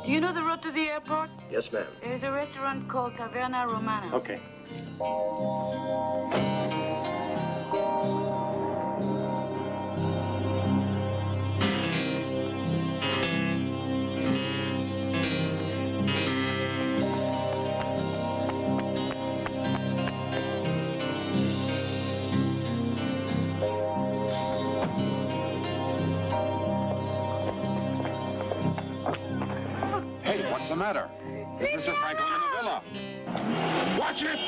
Do you know the road to the airport? Yes, ma'am. There's a restaurant called Taverna Romana. Okay. Hey, what's the matter? Is Mr. Franklin in the villa? Watch it!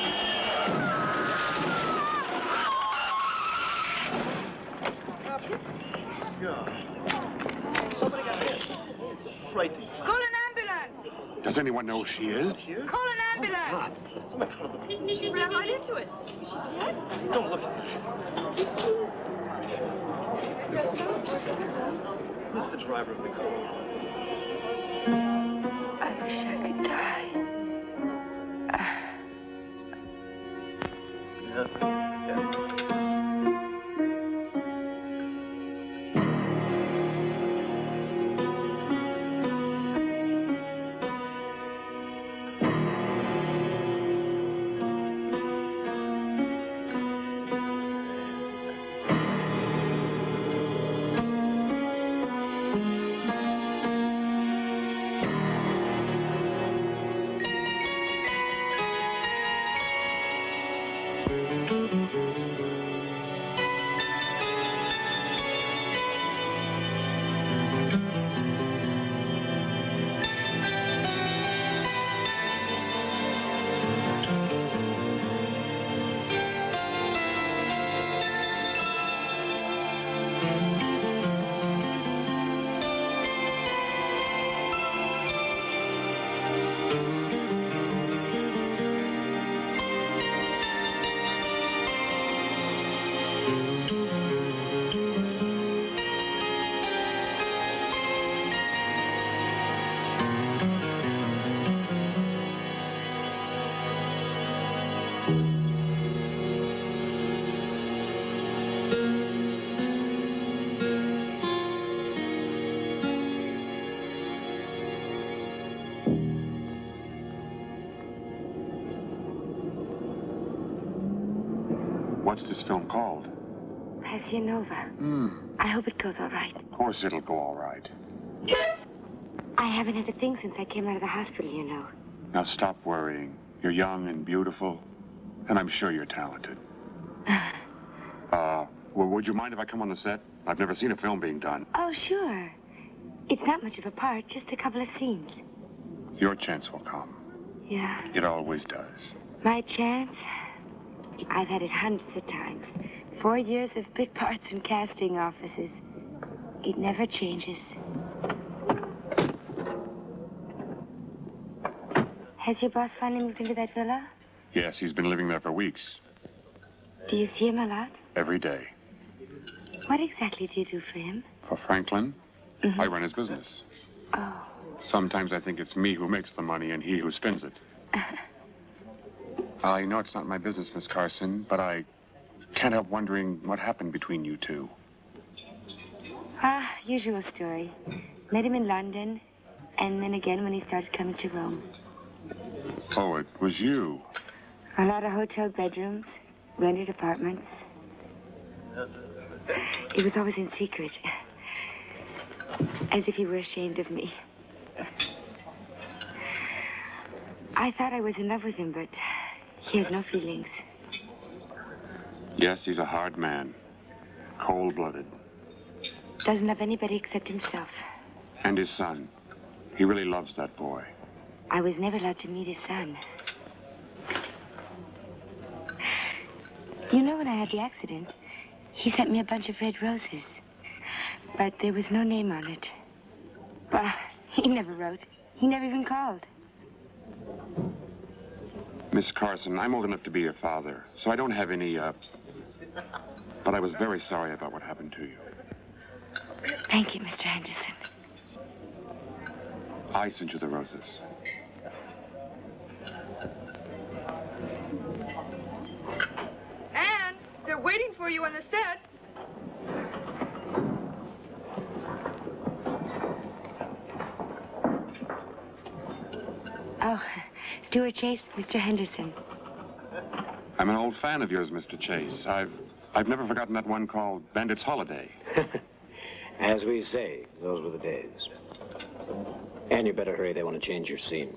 Somebody got hit. Frightening. Call an ambulance! Does anyone know who she is? Here? Call an ambulance! Somebody call the... She ran right into it. Is she dead? Don't look at this. Who's the driver of the car? I wish I could die. Yeah. What's this film called? Nova. I hope it goes all right. Of course it'll go all right. I haven't had a thing since I came out of the hospital, you know. Now stop worrying. You're young and beautiful, and I'm sure you're talented. Well, would you mind if I come on the set? I've never seen a film being done. Oh, sure. It's not much of a part, just a couple of scenes. Your chance will come. Yeah. It always does. My chance? I've had it hundreds of times. 4 years of bit parts in casting offices. It never changes. Has your boss finally moved into that villa? Yes, he's been living there for weeks. Do you see him a lot? Every day. What exactly do you do for him? For Franklin, I run his business. Oh. Sometimes I think it's me who makes the money and he who spends it. I know it's not my business, Miss Carson, but I can't help wondering what happened between you two. Usual story. Met him in London, and then again when he started coming to Rome. Oh, it was you. A lot of hotel bedrooms, rented apartments. It was always in secret. As if he were ashamed of me. I thought I was in love with him, but he has no feelings. Yes, he's a hard man. Cold-blooded. Doesn't love anybody except himself. And his son. He really loves that boy. I was never allowed to meet his son. You know, when I had the accident, he sent me a bunch of red roses. But there was no name on it. Well, he never wrote. He never even called. Miss Carson, I'm old enough to be your father, so I don't have any, but I was very sorry about what happened to you. Thank you, Mr. Henderson. I sent you the roses. And they're waiting for you on the set. Oh, Stuart Chase, Mr. Henderson. I'm an old fan of yours, Mr. Chase. I've never forgotten that one called Bandit's Holiday. As we say, those were the days. And you better hurry, they want to change your scene.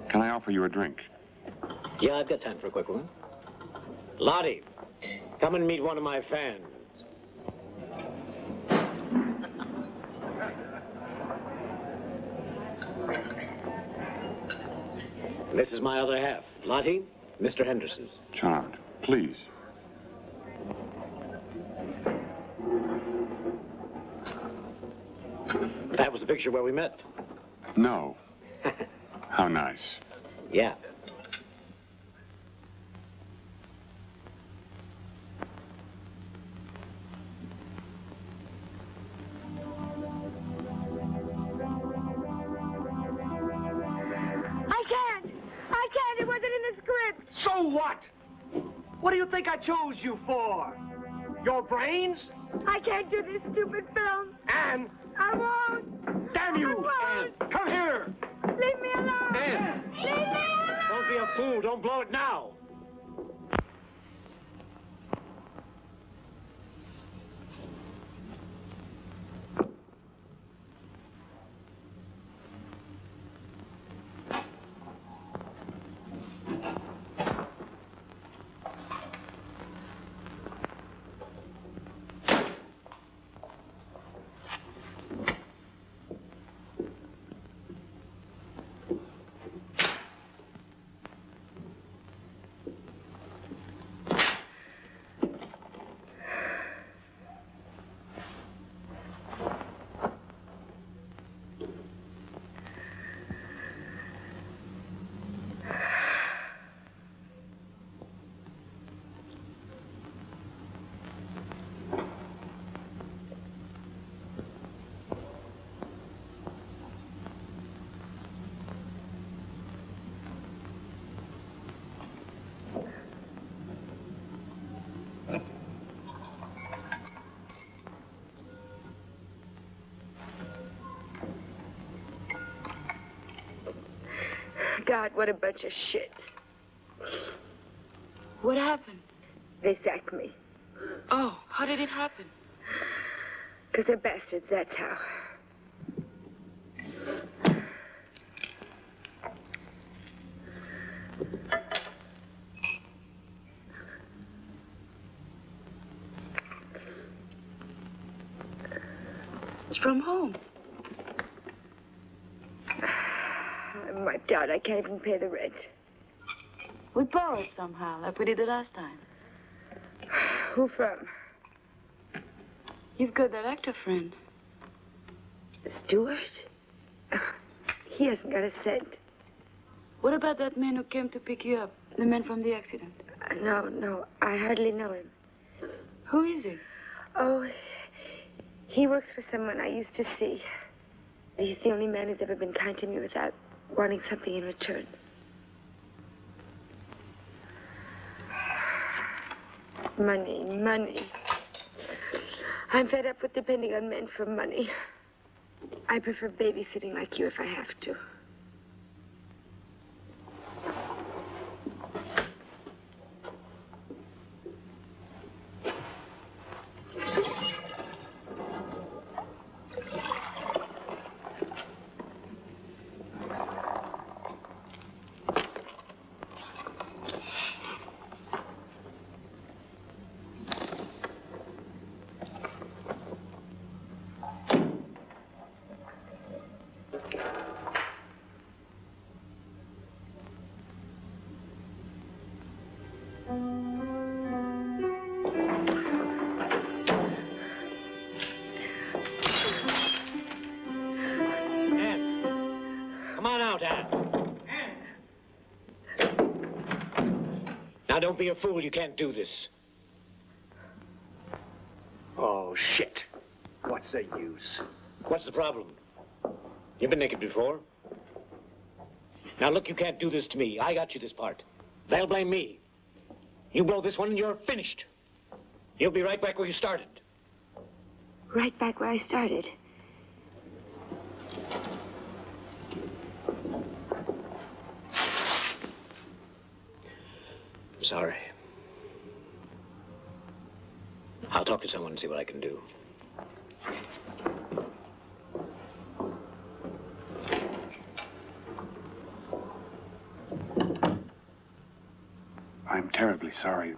Can I offer you a drink? Yeah, I've got time for a quick one. Lottie, come and meet one of my fans. This is my other half. Lottie, Mr. Henderson. Charmed. Please. That was the picture where we met. No. How nice. Yeah. I can't. It wasn't in the script. So what? What do you think I chose you for? Your brains? I can't do this stupid film. Anne, I won't. damn you! I Anne, won't. come here! Leave me alone. Anne! Leave me alone. Don't be a fool. Don't blow it now. God, what a bunch of shit. What happened? They sacked me. Oh, how did it happen? Because they're bastards, that's how. It's from home. I'm wiped out. I can't even pay the rent. We borrowed somehow, like we did the last time. Who from? You've got that actor friend. Stuart? He hasn't got a cent. What about that man who came to pick you up? The man from the accident? No, I hardly know him. Who is he? Oh, he works for someone I used to see. He's the only man who's ever been kind to me without wanting something in return. Money. I'm fed up with depending on men for money. I prefer babysitting like you if I have to. Now, don't be a fool. You can't do this. Oh, shit. What's the use? What's the problem? You've been naked before. Now, look, you can't do this to me. I got you this part. They'll blame me. You blow this one and you're finished. You'll be right back where you started. Right back where I started. Sorry. I'll talk to someone and see what I can do. I'm terribly sorry,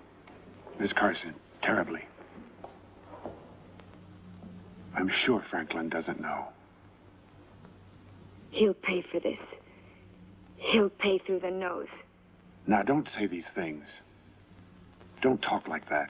Miss Carson. Terribly. I'm sure Franklin doesn't know. He'll pay for this. He'll pay through the nose. Now, don't say these things. Don't talk like that.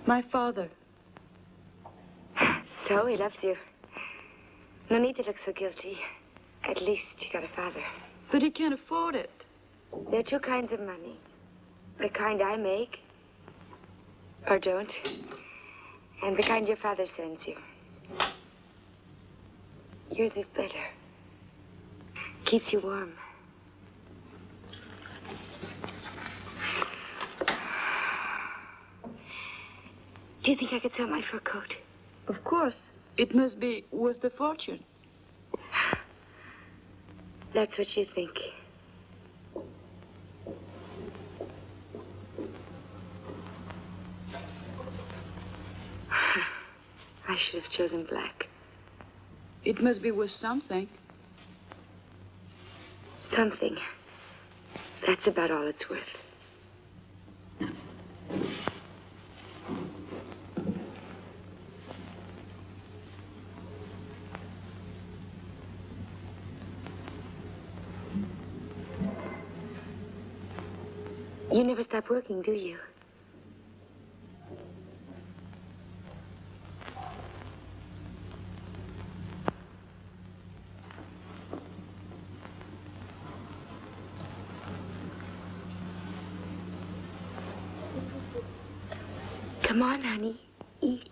My father. So he loves you. No need to look so guilty. At least you got a father. But he can't afford it. There are two kinds of money. The kind I make, or don't, and the kind your father sends you. Yours is better. Keeps you warm. Do you think I could sell my fur coat? Of course. It must be worth a fortune. That's what you think. I should have chosen black. It must be worth something. Something. That's about all it's worth. You never stop working, do you? Come on, honey. Eat.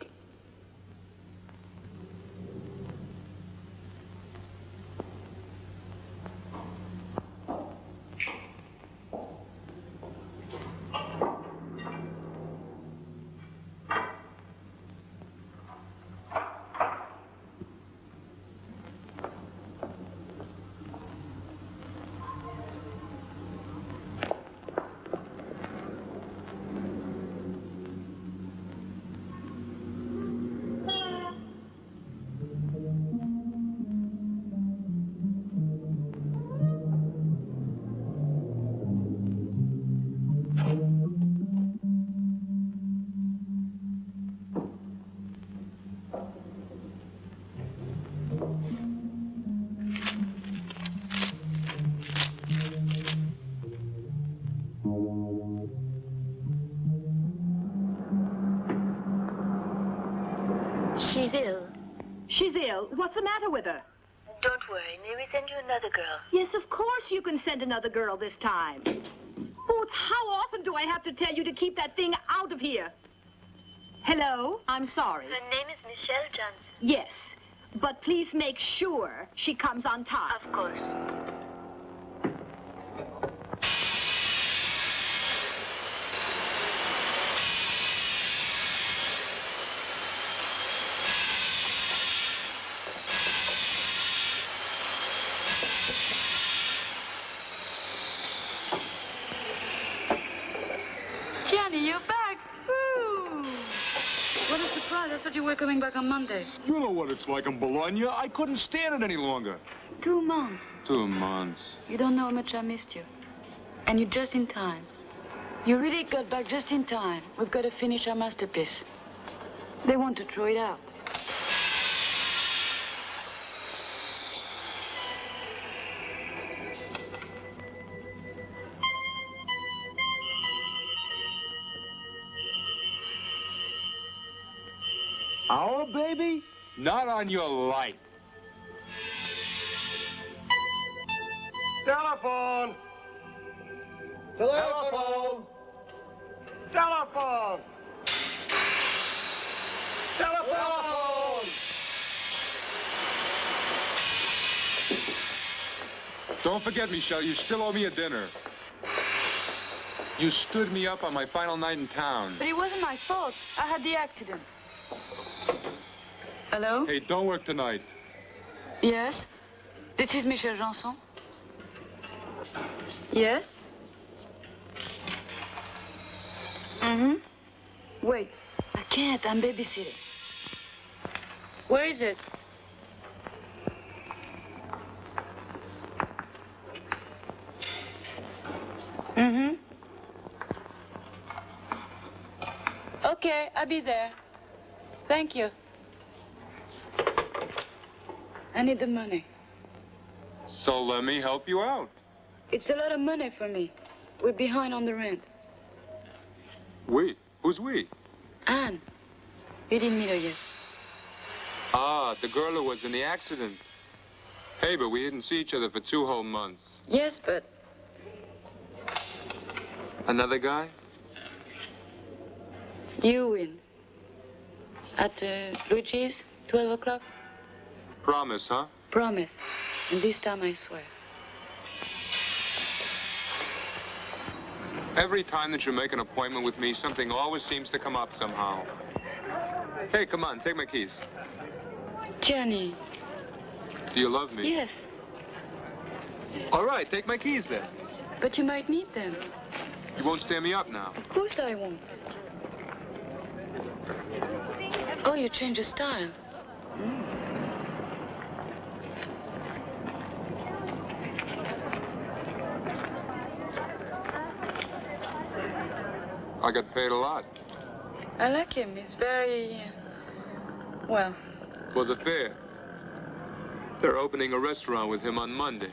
She's ill. What's the matter with her? Don't worry. May we send you another girl? Yes, of course you can send another girl this time. Boots, how often do I have to tell you to keep that thing out of here? Hello? I'm sorry. Her name is Michelle Johnson. Yes, but please make sure she comes on time. Of course. Jenny, you're back. Woo! What a surprise. I thought you were coming back on Monday. You know what it's like in Bologna. I couldn't stand it any longer. 2 months. 2 months. You don't know how much I missed you. And you're just in time. You really got back just in time. We've got to finish our masterpiece. They want to throw it out. Our baby? Not on your life. Telephone! Telephone! Telephone! Telephone! Don't forget, Michelle, you still owe me a dinner. You stood me up on my final night in town. But it wasn't my fault. I had the accident. Hello? Hey, don't work tonight. Yes? This is Michel Janson. Yes? Mm-hmm. Wait, I can't. I'm babysitting. Where is it? Mm-hmm. Okay, I'll be there. Thank you. I need the money. So let me help you out. It's a lot of money for me. We're behind on the rent. We? Who's we? Anne. You didn't meet her yet. Ah, the girl who was in the accident. Hey, but we didn't see each other for 2 whole months. Yes, but... Another guy? You win. At Luigi's, 12 o'clock? Promise, huh? Promise. And this time I swear. Every time that you make an appointment with me, something always seems to come up somehow. Hey, come on, take my keys. Jenny. Do you love me? Yes. All right, take my keys then. But you might need them. You won't stand me up now. Of course I won't. Oh, you changed your style. I got paid a lot. I like him. He's very... well... For the fair. They're opening a restaurant with him on Monday.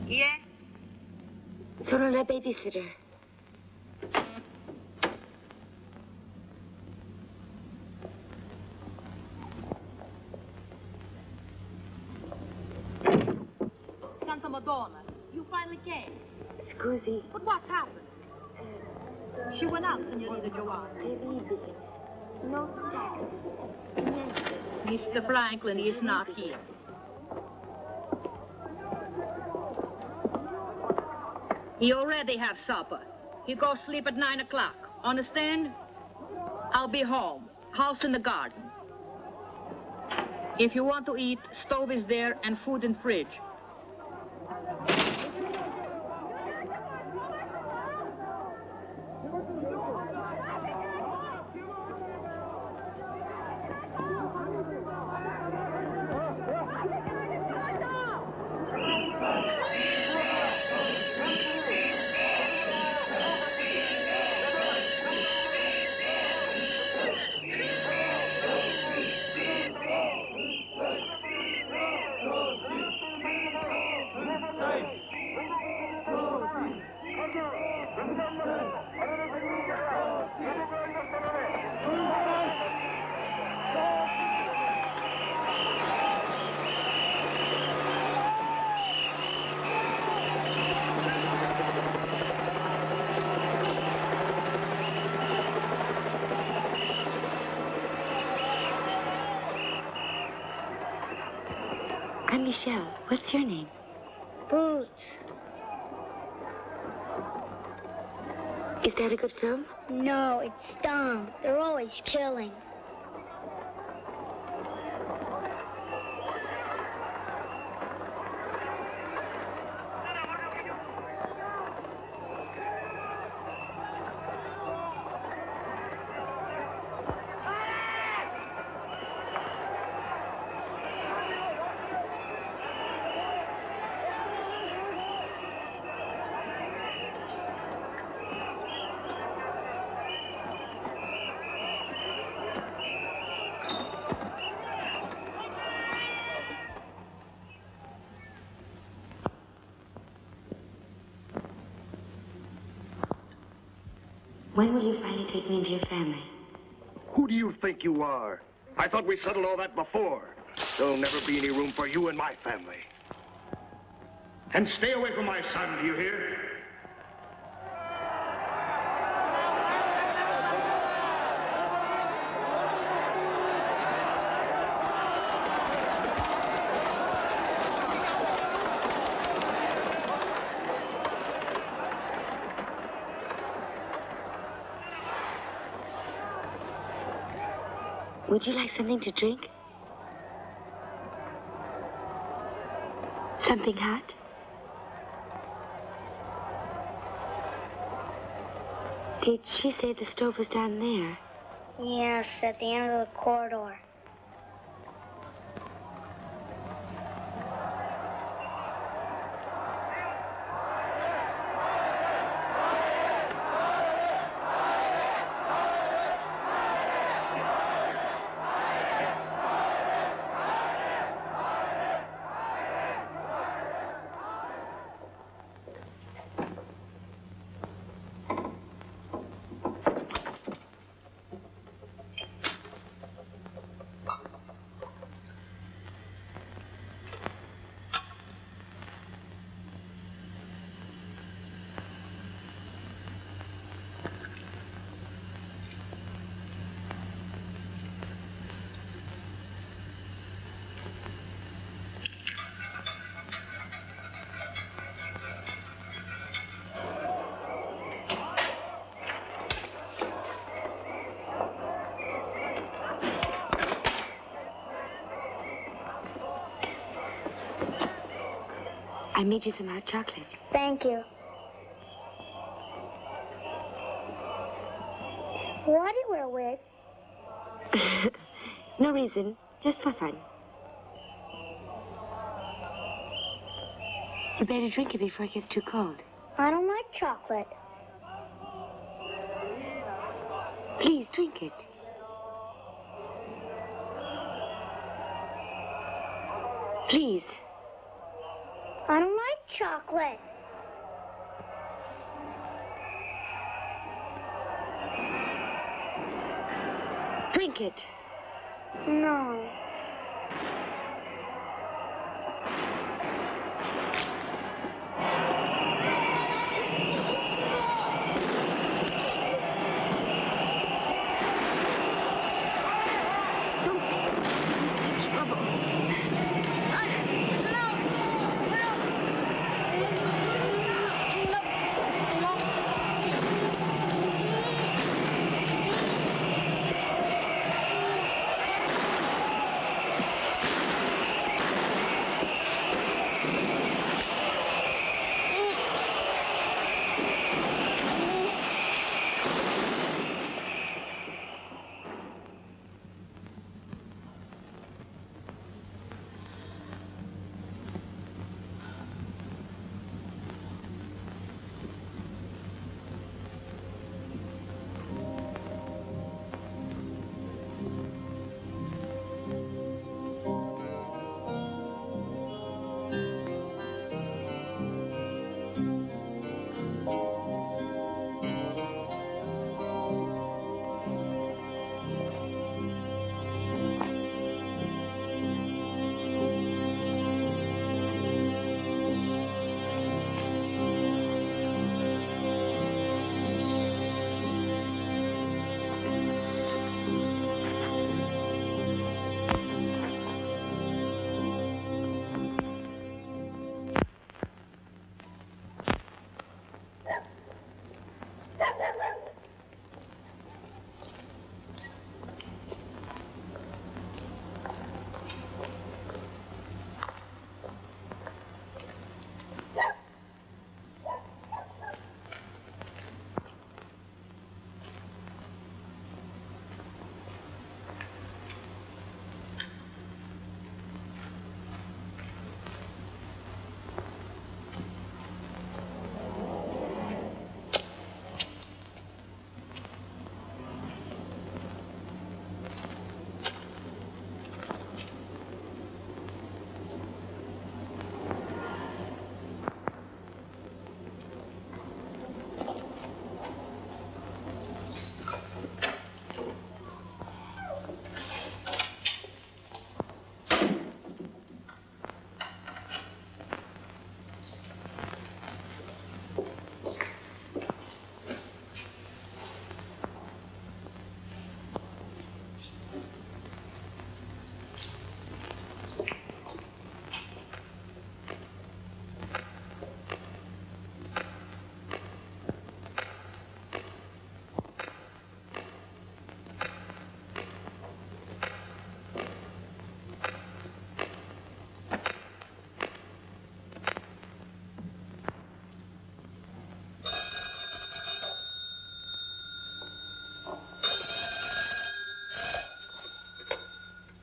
Yes? Sono la babysitter. Santa Madonna, you finally came. Scusi, But what's happened? She went out, Signorina Giovanna. terribile. No taxi. Niente. Mr. Franklin is not here. He already have supper. He go sleep at 9 o'clock. Understand? I'll be home. House in the garden. If you want to eat, stove is there and food in fridge. I'm Michelle. What's your name? Boots. Is that a good film? No, it's dumb. They're always killing. When will you finally take me into your family? Who do you think you are? I thought we settled all that before. There'll never be any room for you in my family. And stay away from my son, do you hear? Would you like something to drink? Something hot? Did she say the stove was down there? Yes, at the end of the corridor. I made you some hot chocolate. Thank you. Why do you wear a wig? No reason, just for fun. You better drink it before it gets too cold. I don't like chocolate. Please, drink it. Please. I don't like chocolate. Drink it. No.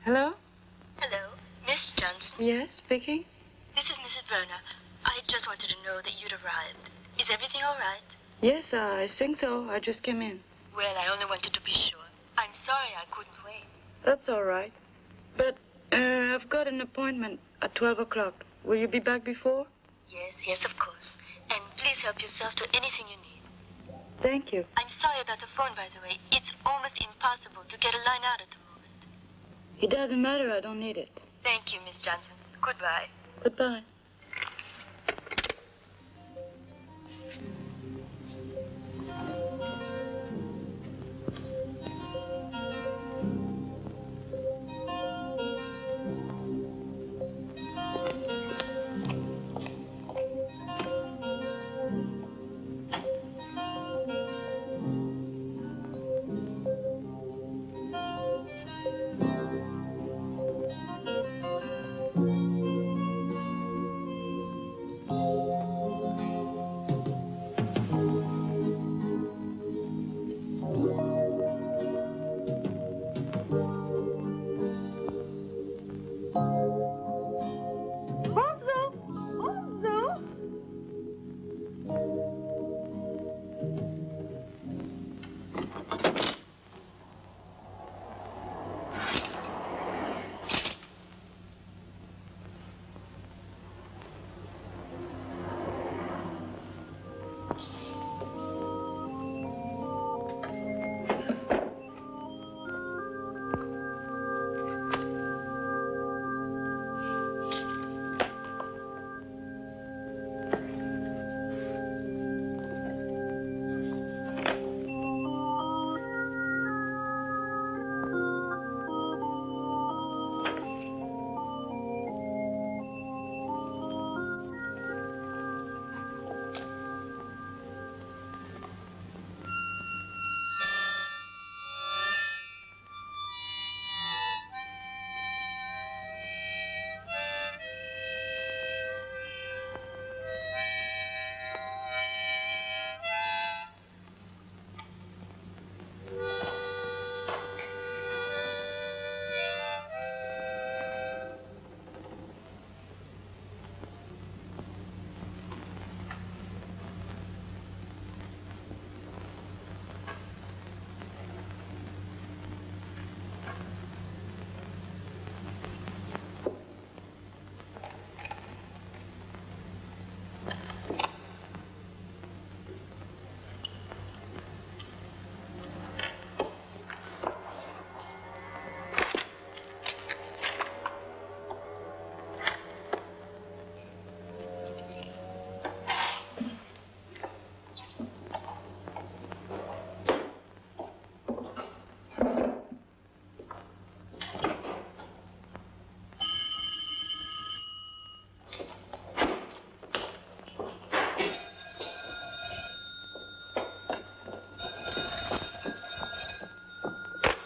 Hello? Hello, Miss Johnson. Yes, speaking? This is Mrs. Werner. I just wanted to know that you'd arrived. Is everything all right? Yes, I think so. I just came in. Well, I only wanted to be sure. I'm sorry I couldn't wait. That's all right. But I've got an appointment at 12 o'clock. Will you be back before? Yes, of course. And please help yourself to anything you need. Thank you. I'm sorry about the phone, by the way. It's almost impossible to get a line out at the moment. It doesn't matter. I don't need it. Thank you, Miss Johnson. Goodbye. Goodbye.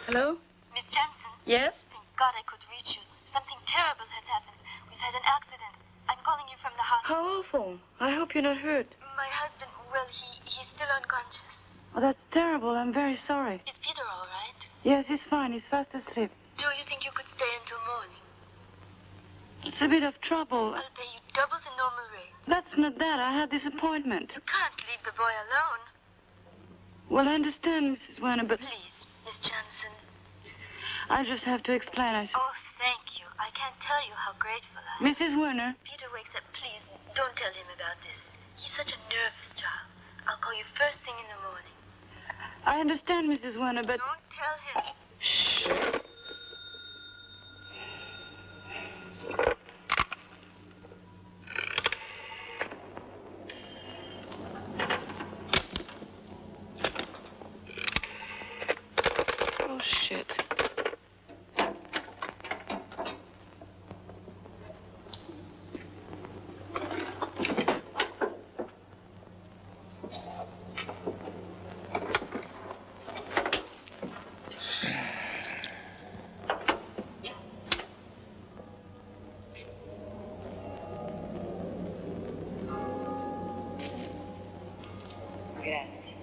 Hello? Miss Johnson? Yes? Thank God I could reach you. Something terrible has happened. We've had an accident. I'm calling you from the hospital. How awful. I hope you're not hurt. My husband, well, he's still unconscious. Oh, that's terrible. I'm very sorry. Is Peter all right? Yes, he's fine. He's fast asleep. Do you think you could stay until morning? It's a bit of trouble. I'll pay you double the normal rate. That's not that. I had this appointment. You can't leave the boy alone. Well, I understand, Mrs. Werner, but Please, Miss Johnson. I just have to explain. Oh, thank you. I can't tell you how grateful I am. Mrs. Werner. Peter wakes up. Please, don't tell him about this. He's such a nervous child. I'll call you first thing in the morning. I understand, Mrs. Werner, but... Don't tell him. Shh. Oh, shit. Grazie.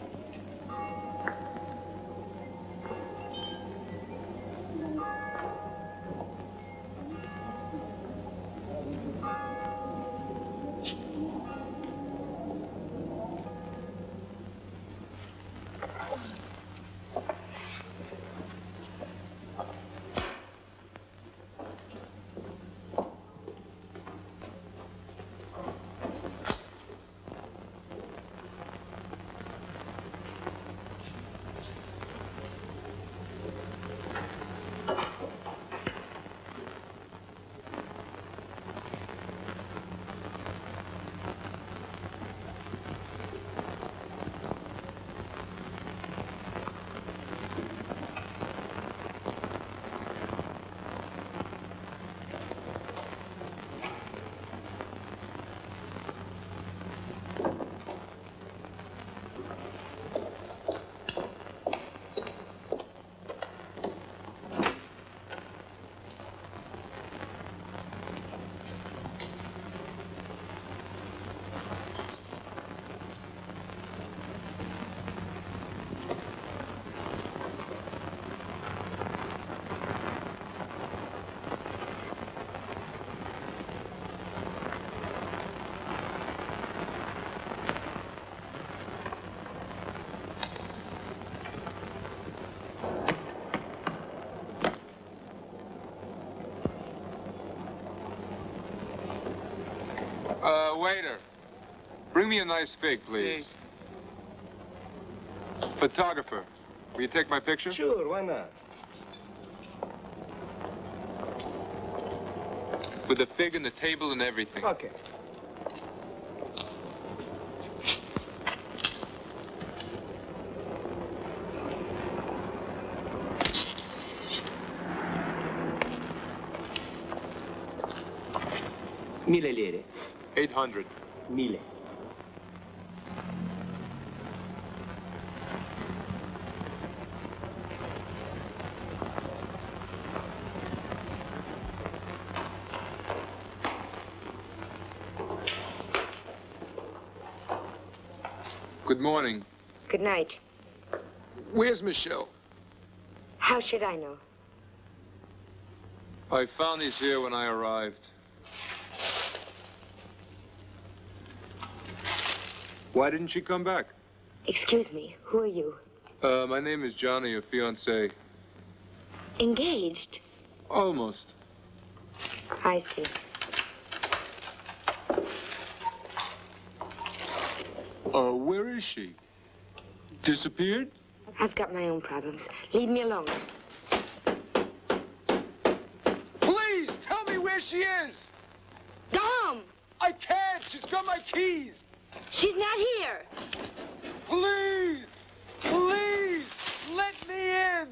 Waiter. Bring me a nice fig, please. Photographer, will you take my picture? Sure, why not? With the fig and the table and everything. Okay. Mille lire. 800. Mille. Good morning. Good night. Where's Michelle? How should I know? I found these here when I arrived. Why didn't she come back? Excuse me, who are you? My name is Johnny, your fiancé. Engaged? Almost. I see. Where is she? Disappeared? I've got my own problems. Leave me alone. Please, tell me where she is! Dom! I can't! She's got my keys! She's not here! Please! Please! Let me in!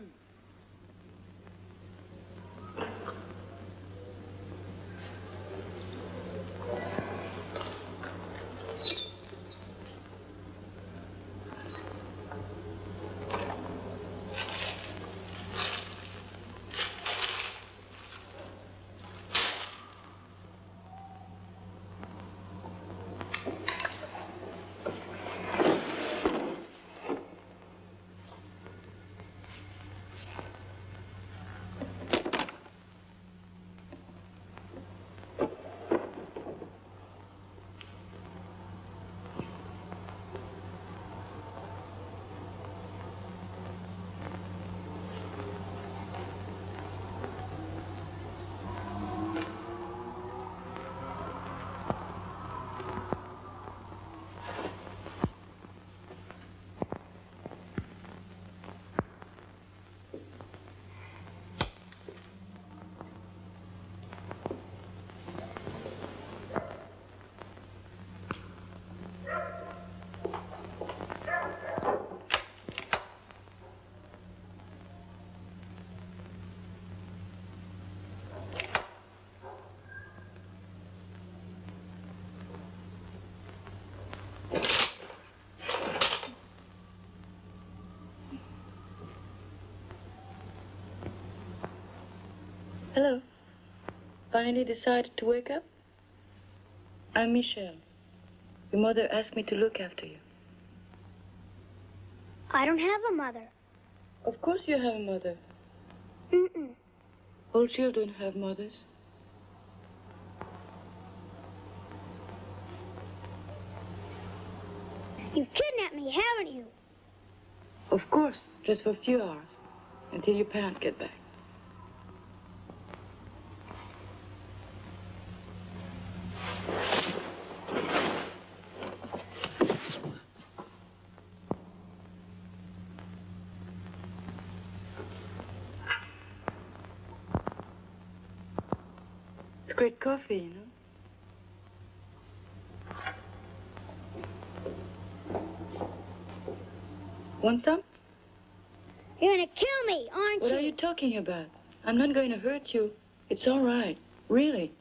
Hello. Finally decided to wake up? I'm Michelle. Your mother asked me to look after you. I don't have a mother. Of course you have a mother. Mm-mm. All children have mothers. You've kidnapped me, haven't you? Of course, just for a few hours, until your parents get back. It's great coffee, you know. Want some? You're gonna kill me, aren't you? What are you talking about? I'm not going to hurt you. It's all right. Really.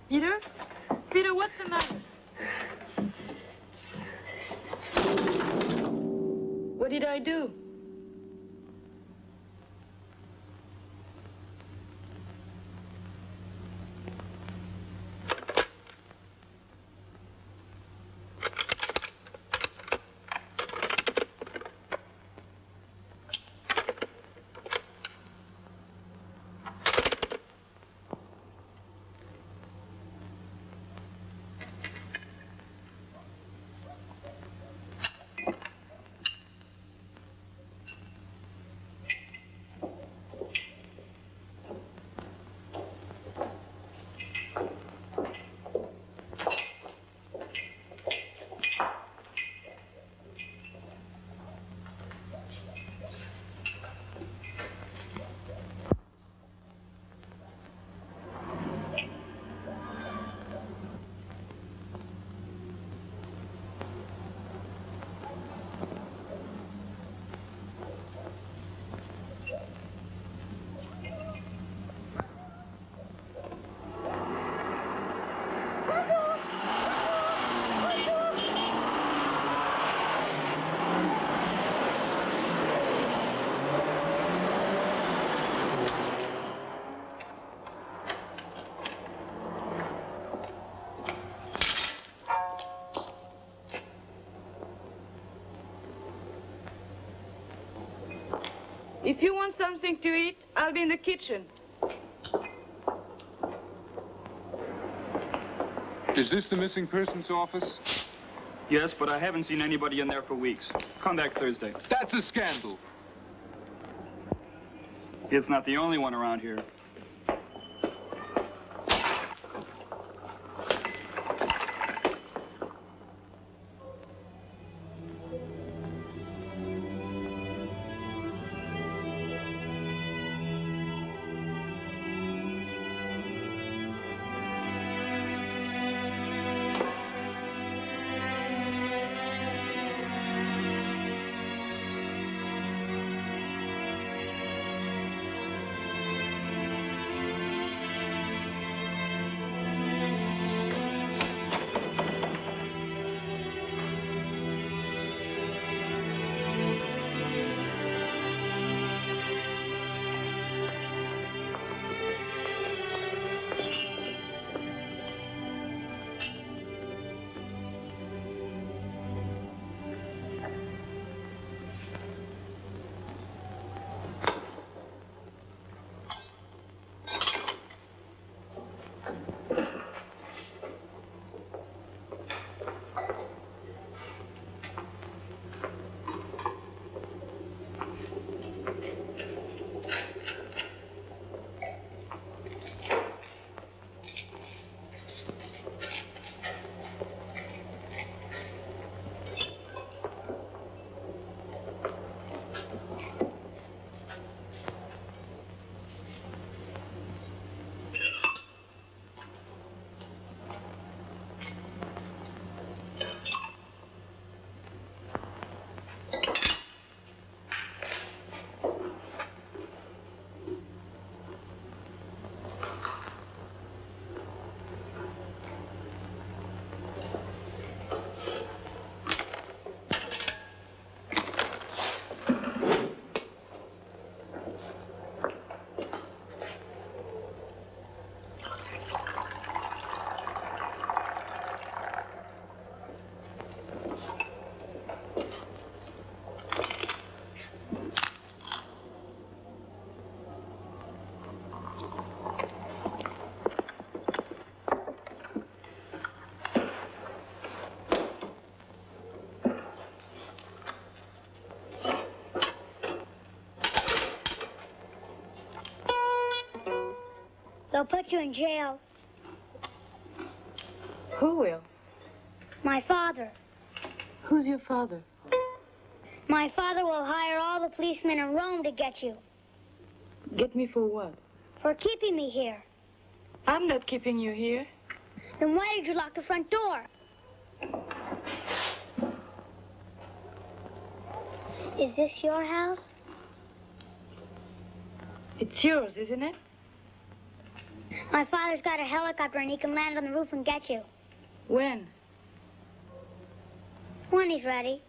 Peter? Peter, what's the matter? What did I do? If you want something to eat, I'll be in the kitchen. Is this the missing persons office? Yes, but I haven't seen anybody in there for weeks. Come back Thursday. That's a scandal. It's not the only one around here. They'll put you in jail. Who will? My father. Who's your father? My father will hire all the policemen in Rome to get you. Get me for what? For keeping me here. I'm not keeping you here. Then why did you lock the front door? Is this your house? It's yours, isn't it? My father's got a helicopter and he can land on the roof and get you. When? When he's ready.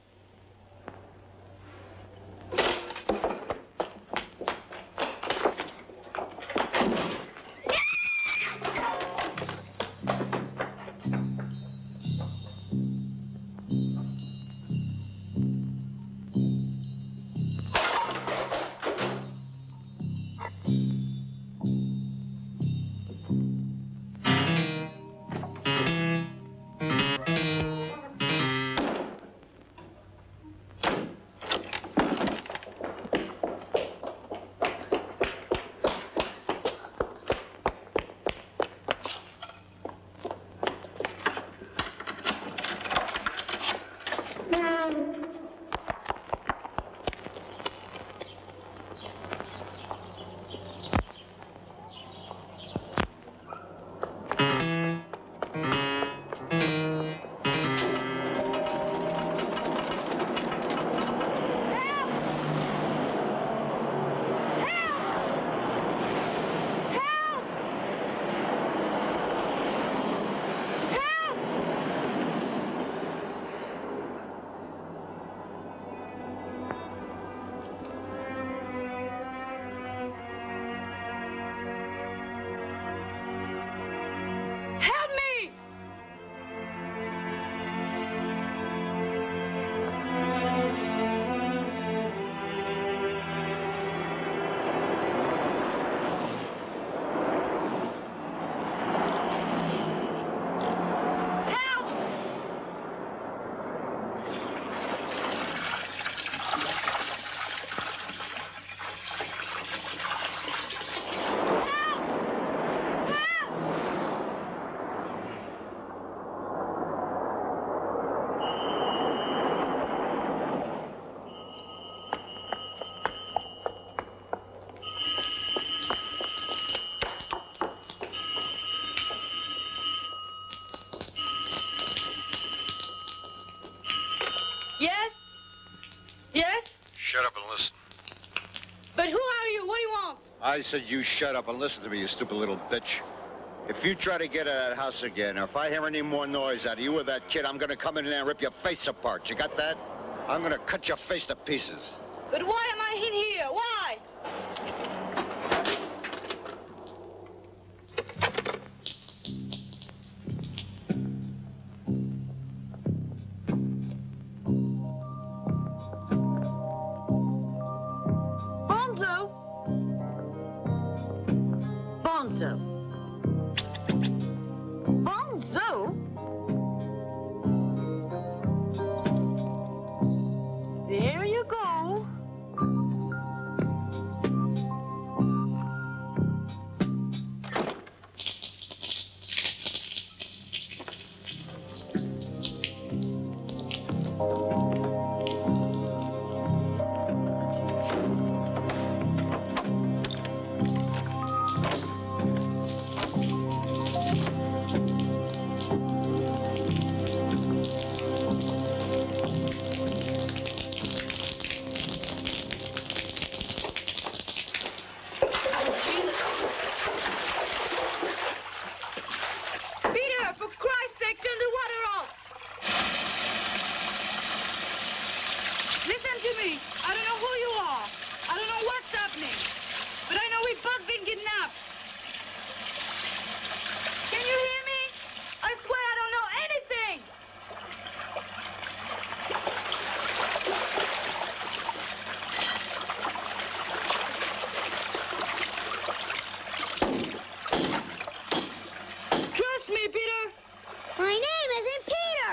I said you shut up and listen to me, you stupid little bitch. If you try to get at that house again, or if I hear any more noise out of you or that kid, I'm gonna come in there and rip your face apart. You got that? I'm gonna cut your face to pieces. But why am I in here? Why? Bonzo! Bonzo! Bonzo? There you go. Peter, for Christ's sake, turn the water off. Listen to me. I don't know who you are. I don't know what's happening. But I know we've both been kidnapped. Can you hear me? I swear I don't know anything. Trust me, Peter. My name isn't Peter.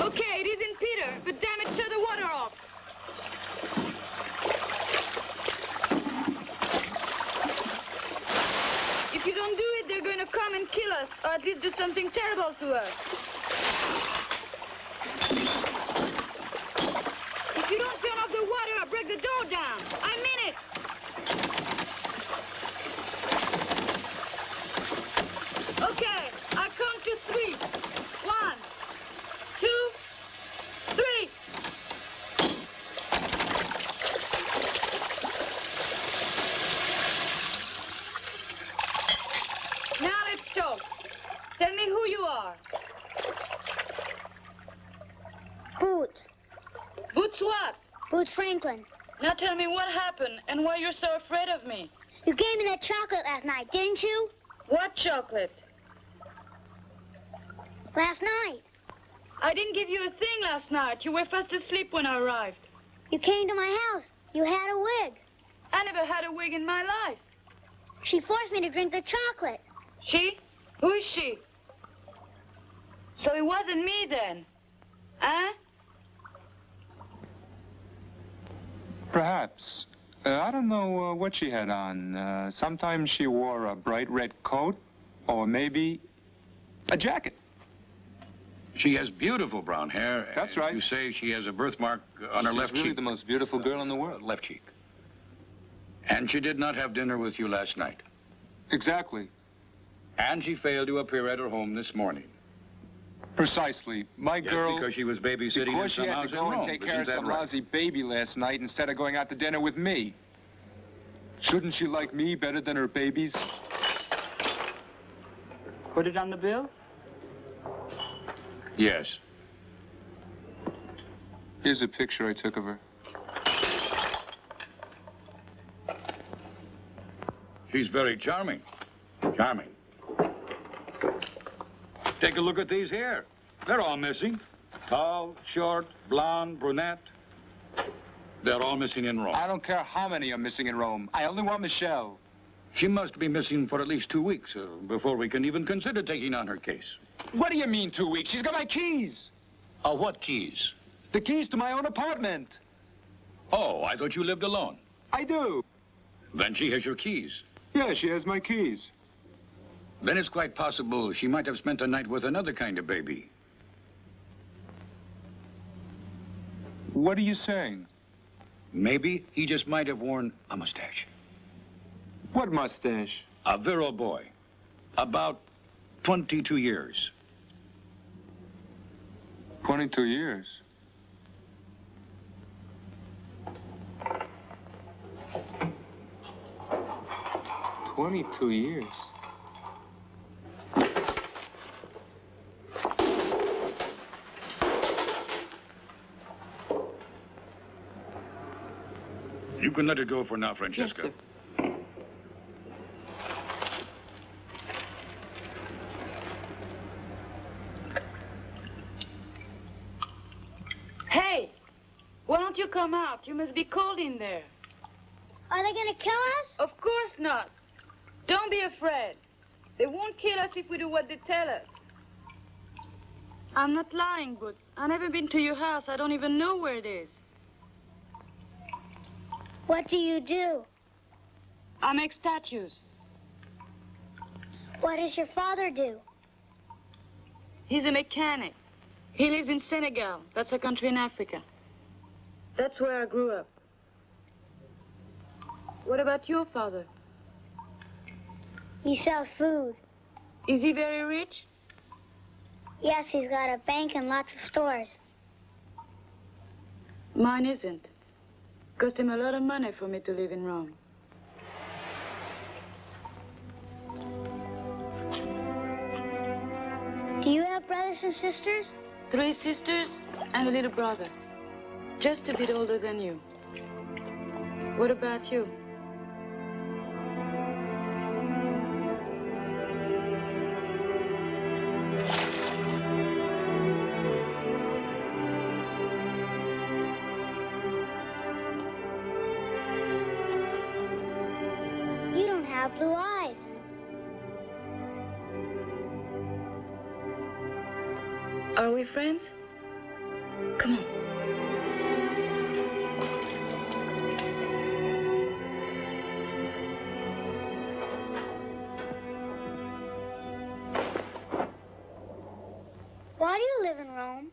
Okay, it isn't Peter, but damn it, shut the water off. If you don't do it, they're going to come and kill us, or at least do something terrible to us. If you don't turn off the water, I'll break the door down. I mean it. Okay, I count to 3. 1, 2, 3. Now let's talk. Tell me who you are. Boots. Boots what? Boots Franklin. Now tell me what happened and why you're so afraid of me. You gave me that chocolate last night, didn't you? What chocolate? Last night. I didn't give you a thing last night. You were fast asleep when I arrived. You came to my house. You had a wig. I never had a wig in my life. She forced me to drink the chocolate. She? Who is she? So it wasn't me then. Huh? Perhaps. I don't know what she had on. Sometimes she wore a bright red coat, or maybe a jacket. She has beautiful brown hair. That's right. You say she has a birthmark on her left cheek. She's really the most beautiful girl in the world. Left cheek. And she did not have dinner with you last night. Exactly. And she failed to appear at her home this morning. Precisely. My girl... because she was babysitting Because she had to go and take care of some lousy baby last night instead of going out to dinner with me. Shouldn't she like me better than her babies? Put it on the bill? Yes. Here's a picture I took of her. She's very charming. Charming. Take a look at these here. They're all missing. Tall, short, blonde, brunette. They're all missing in Rome. I don't care how many are missing in Rome. I only want Michelle. She must be missing for at least 2 weeks before we can even consider taking on her case. What do you mean 2 weeks? She's got my keys. What keys? The keys to my own apartment. Oh, I thought you lived alone. I do. Then she has your keys. Yeah, she has my keys. Then it's quite possible she might have spent the night with another kind of baby. What are you saying? Maybe he just might have worn a mustache. What mustache? A virile boy. About 22 years. 22 years? 22 years. You can let it go for now, Francesca. Yes, sir. Hey, why don't you come out? You must be cold in there. Are they going to kill us? Of course not. Don't be afraid. They won't kill us if we do what they tell us. I'm not lying, Boots. I've never been to your house. I don't even know where it is. What do you do? I make statues. What does your father do? He's a mechanic. He lives in Senegal. That's a country in Africa. That's where I grew up. What about your father? He sells food. Is he very rich? Yes, he's got a bank and lots of stores. Mine isn't. Cost him a lot of money for me to live in Rome. Do you have brothers and sisters? 3 sisters and a little brother. Just a bit older than you. What about you? You don't have blue eyes. Are we friends? Come on. Why do you live in Rome?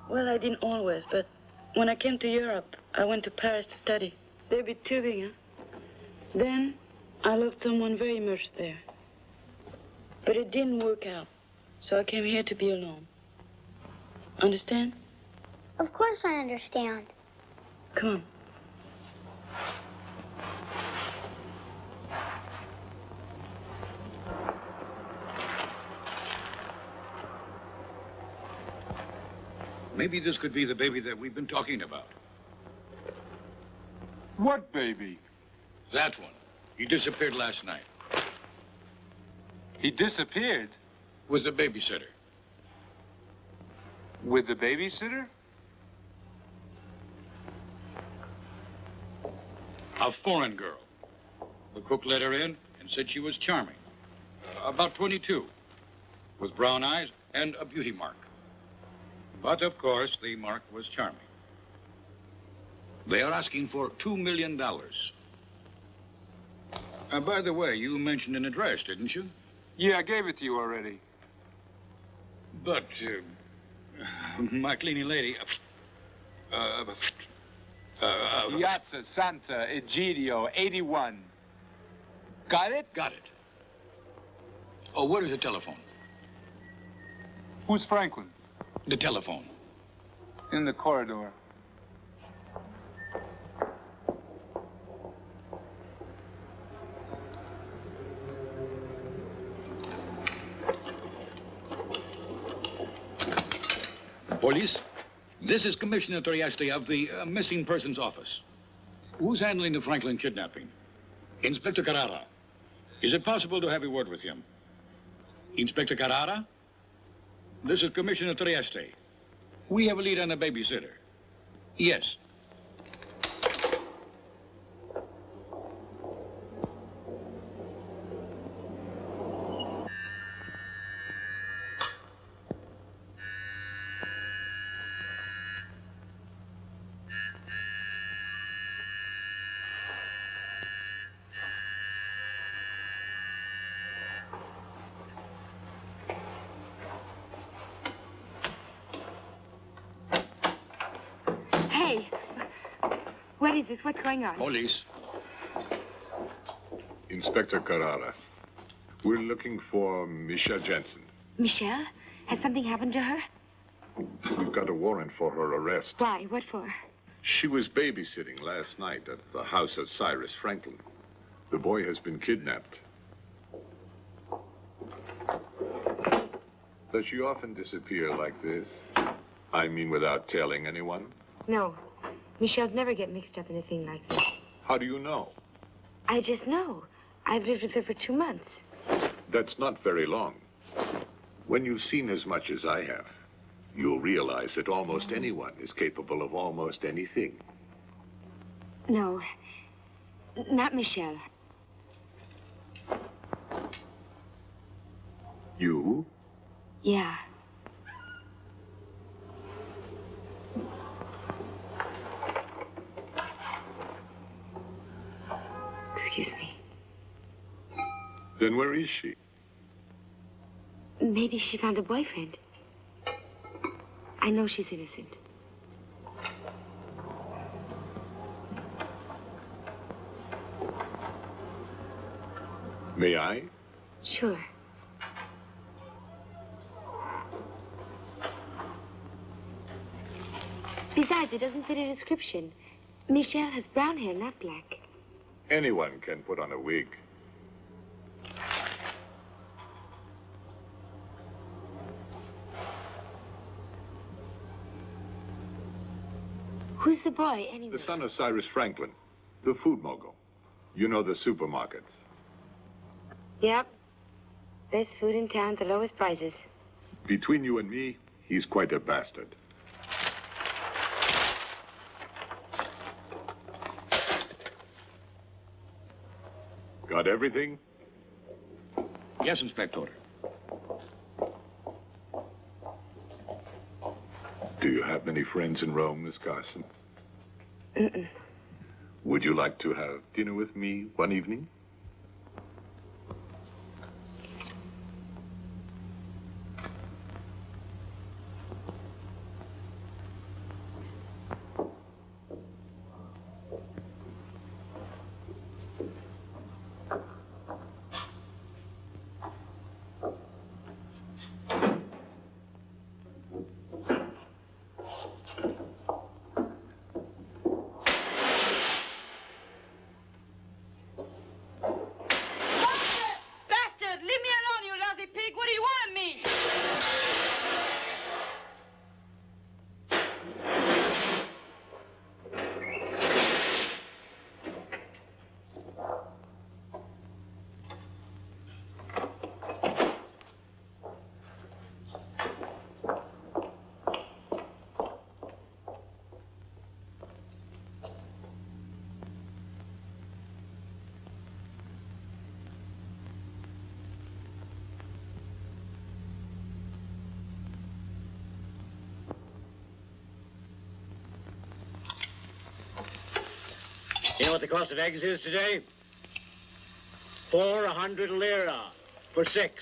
Well, I didn't always, but when I came to Europe, I went to Paris to study. They're a bit too big, huh? Then I loved someone very much there. But it didn't work out, so I came here to be alone. Understand? Of course I understand. Come on. Maybe this could be the baby that we've been talking about. What baby? That one. He disappeared last night. He disappeared? With the babysitter. With the babysitter? A foreign girl. The cook let her in and said she was charming. About 22. With brown eyes and a beauty mark. But, of course, the mark was charming. They are asking for $2 million. By the way, you mentioned an address, didn't you? Yeah, I gave it to you already. But, my cleaning lady... Piazza Santa Egidio, 81. Got it? Got it. Oh, where is the telephone? Who's Franklin? The telephone. In the corridor. Police, this is Commissioner Trieste of the Missing Persons Office. Who's handling the Franklin kidnapping? Inspector Carrara. Is it possible to have a word with him? Inspector Carrara? This is Commissioner Trieste. We have a lead on the babysitter. Yes. Hey, what is this? What's going on? Police. Inspector Carrara. We're looking for Michelle Jensen. Michelle? Has something happened to her? We've got a warrant for her arrest. Why? What for? She was babysitting last night at the house of Cyrus Franklin. The boy has been kidnapped. Does she often disappear like this? I mean, without telling anyone? No. Michelle'd never get mixed up in a thing like this. How do you know? I just know. I've lived with her for 2 months. That's not very long. When you've seen as much as I have, you'll realize that almost anyone is capable of almost anything. No. Not Michelle. You? Yeah. Excuse me. Then where is she? Maybe she found a boyfriend. I know she's innocent. May I? Sure. Besides, it doesn't fit her description. Michelle has brown hair, not black. Anyone can put on a wig. Who's the boy, anyway? The son of Cyrus Franklin, the food mogul. You know the supermarkets. Yep. Best food in town, the lowest prices. Between you and me, he's quite a bastard. Got everything? Yes, Inspector. Do you have many friends in Rome, Miss Carson? Mm-mm. Would you like to have dinner with me one evening? You know what the cost of eggs is today? 400 lira for 6.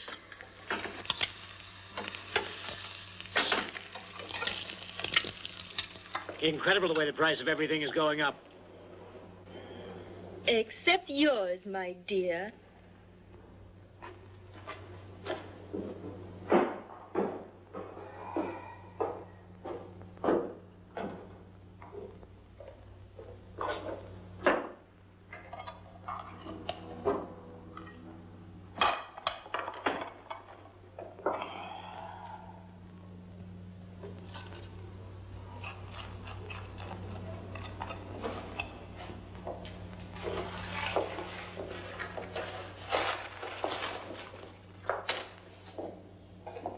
Incredible the way the price of everything is going up. Except yours, my dear.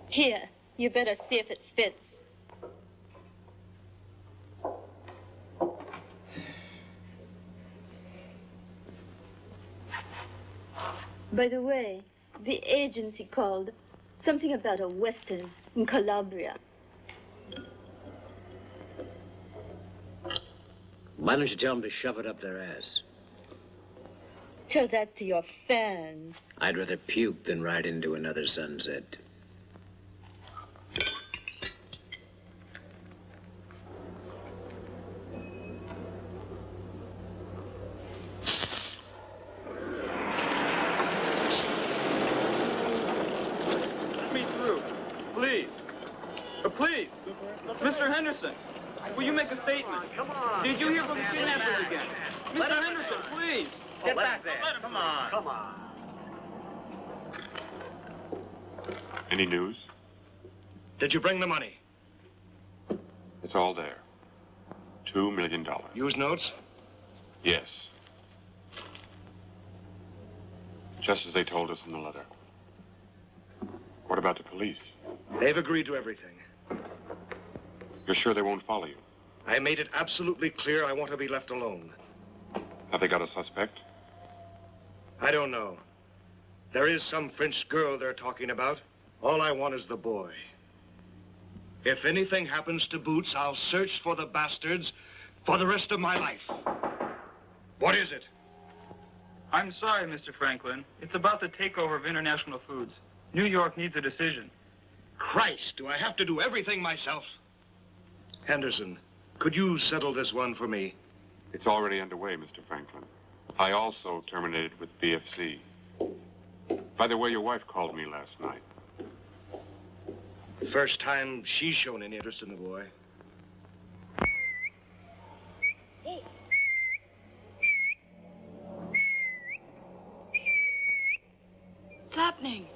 Here, you better see if it fits. By the way, the agency called something about a western in Calabria. Why don't you tell them to shove it up their ass? Tell that to your fans. I'd rather puke than ride into another sunset. Please, Mr. Henderson, will you make a statement? Come on. Did you hear from the kidnappers again? Mr. Henderson, please. Get back there. Come on. Come on. Any news? Did you bring the money? It's all there. $2 million. Used notes? Yes. Just as they told us in the letter. What about the police? They've agreed to everything. You're sure they won't follow you? I made it absolutely clear I want to be left alone. Have they got a suspect? I don't know. There is some French girl they're talking about. All I want is the boy. If anything happens to Boots, I'll search for the bastards for the rest of my life. What is it? I'm sorry, Mr. Franklin. It's about the takeover of International Foods. New York needs a decision. Christ, do I have to do everything myself? Henderson, could you settle this one for me? It's already underway, Mr. Franklin. I also terminated with BFC. By the way, your wife called me last night. First time she's shown any interest in the boy. Hey. What's happening?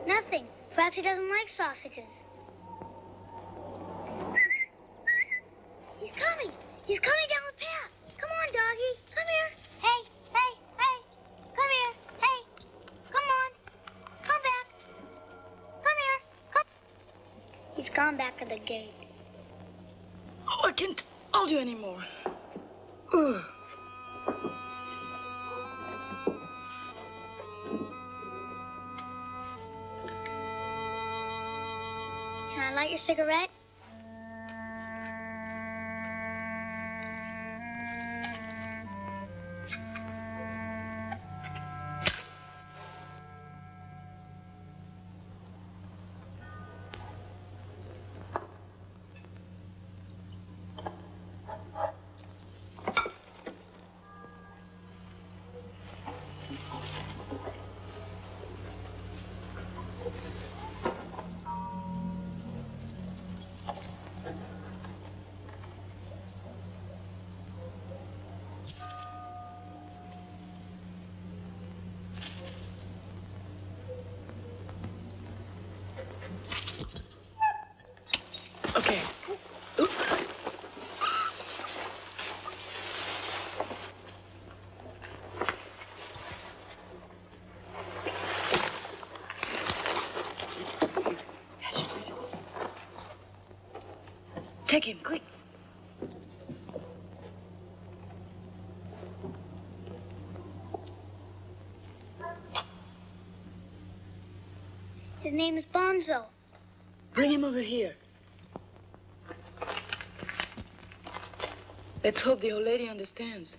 Nothing. Perhaps he doesn't like sausages. He's coming. He's coming down the path. Come on, doggy. Come here. Hey, hey, hey. Come here. Hey. Come on. Come back. Come here. Come. He's gone back to the gate. Oh, I can't hold you anymore. Ugh. Can I light your cigarette? Okay. Take him, quick. His name is Bonzo. Bring him over here. Let's hope the old lady understands.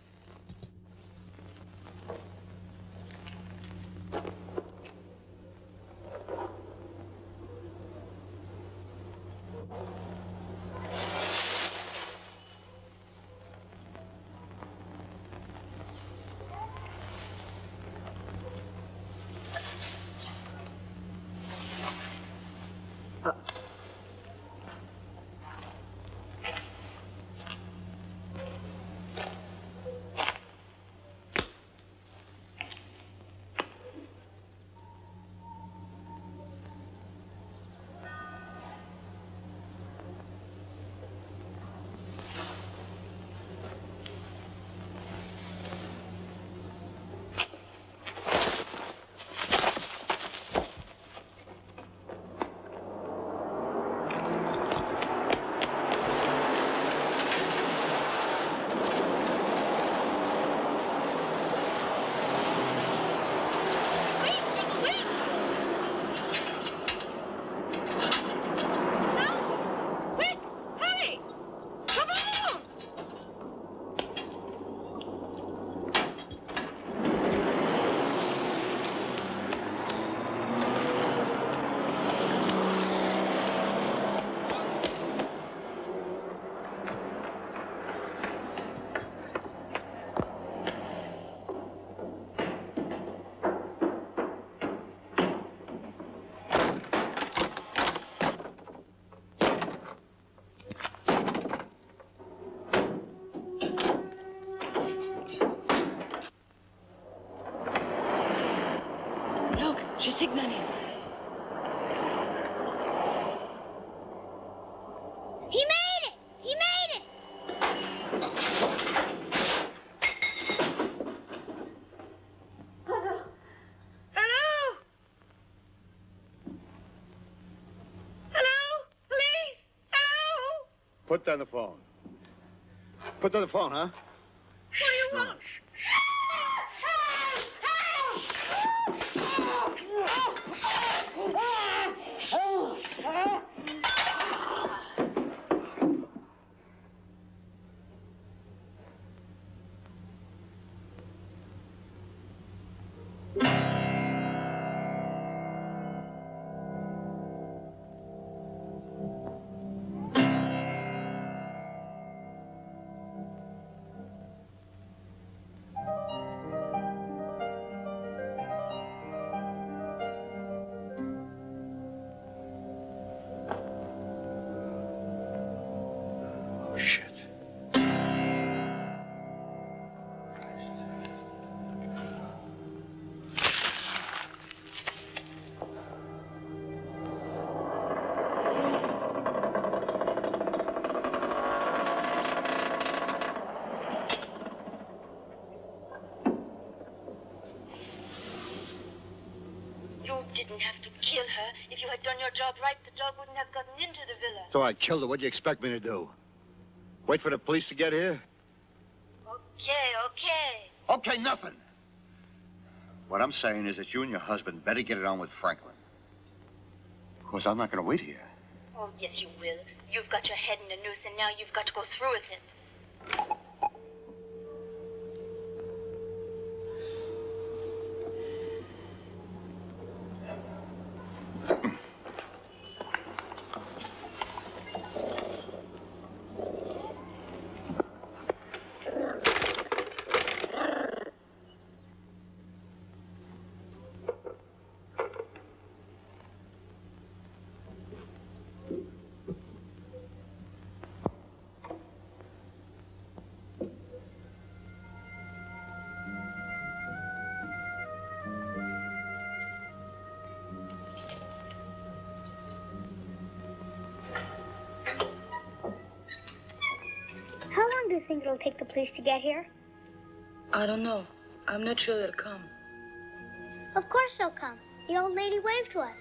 Look, she's signaling. He made it! He made it! Hello? Hello? Police? Hello? Put down the phone. Put down the phone, huh? What do you want? You didn't have to kill her. If you had done your job right, the dog wouldn't have gotten into the villa. So I killed her. What do you expect me to do? Wait for the police to get here? Okay. Okay, nothing. What I'm saying is that you and your husband better get it on with Franklin. Of course, I'm not going to wait here. Oh, yes, you will. You've got your head in a noose, and now you've got to go through with it. How long do you think it'll take the police to get here? I don't know. I'm not sure they'll come. Of course they'll come. The old lady waved to us.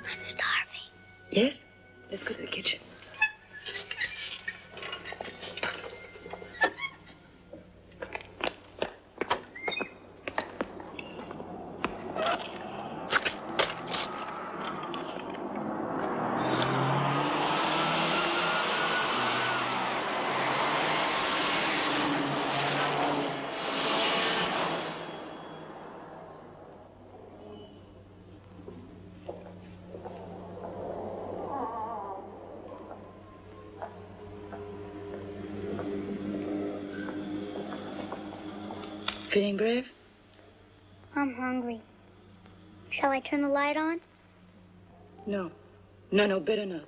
I'm starving. Yes? Let's go to the kitchen. Feeling brave? I'm hungry. Shall I turn the light on? No. No, better not.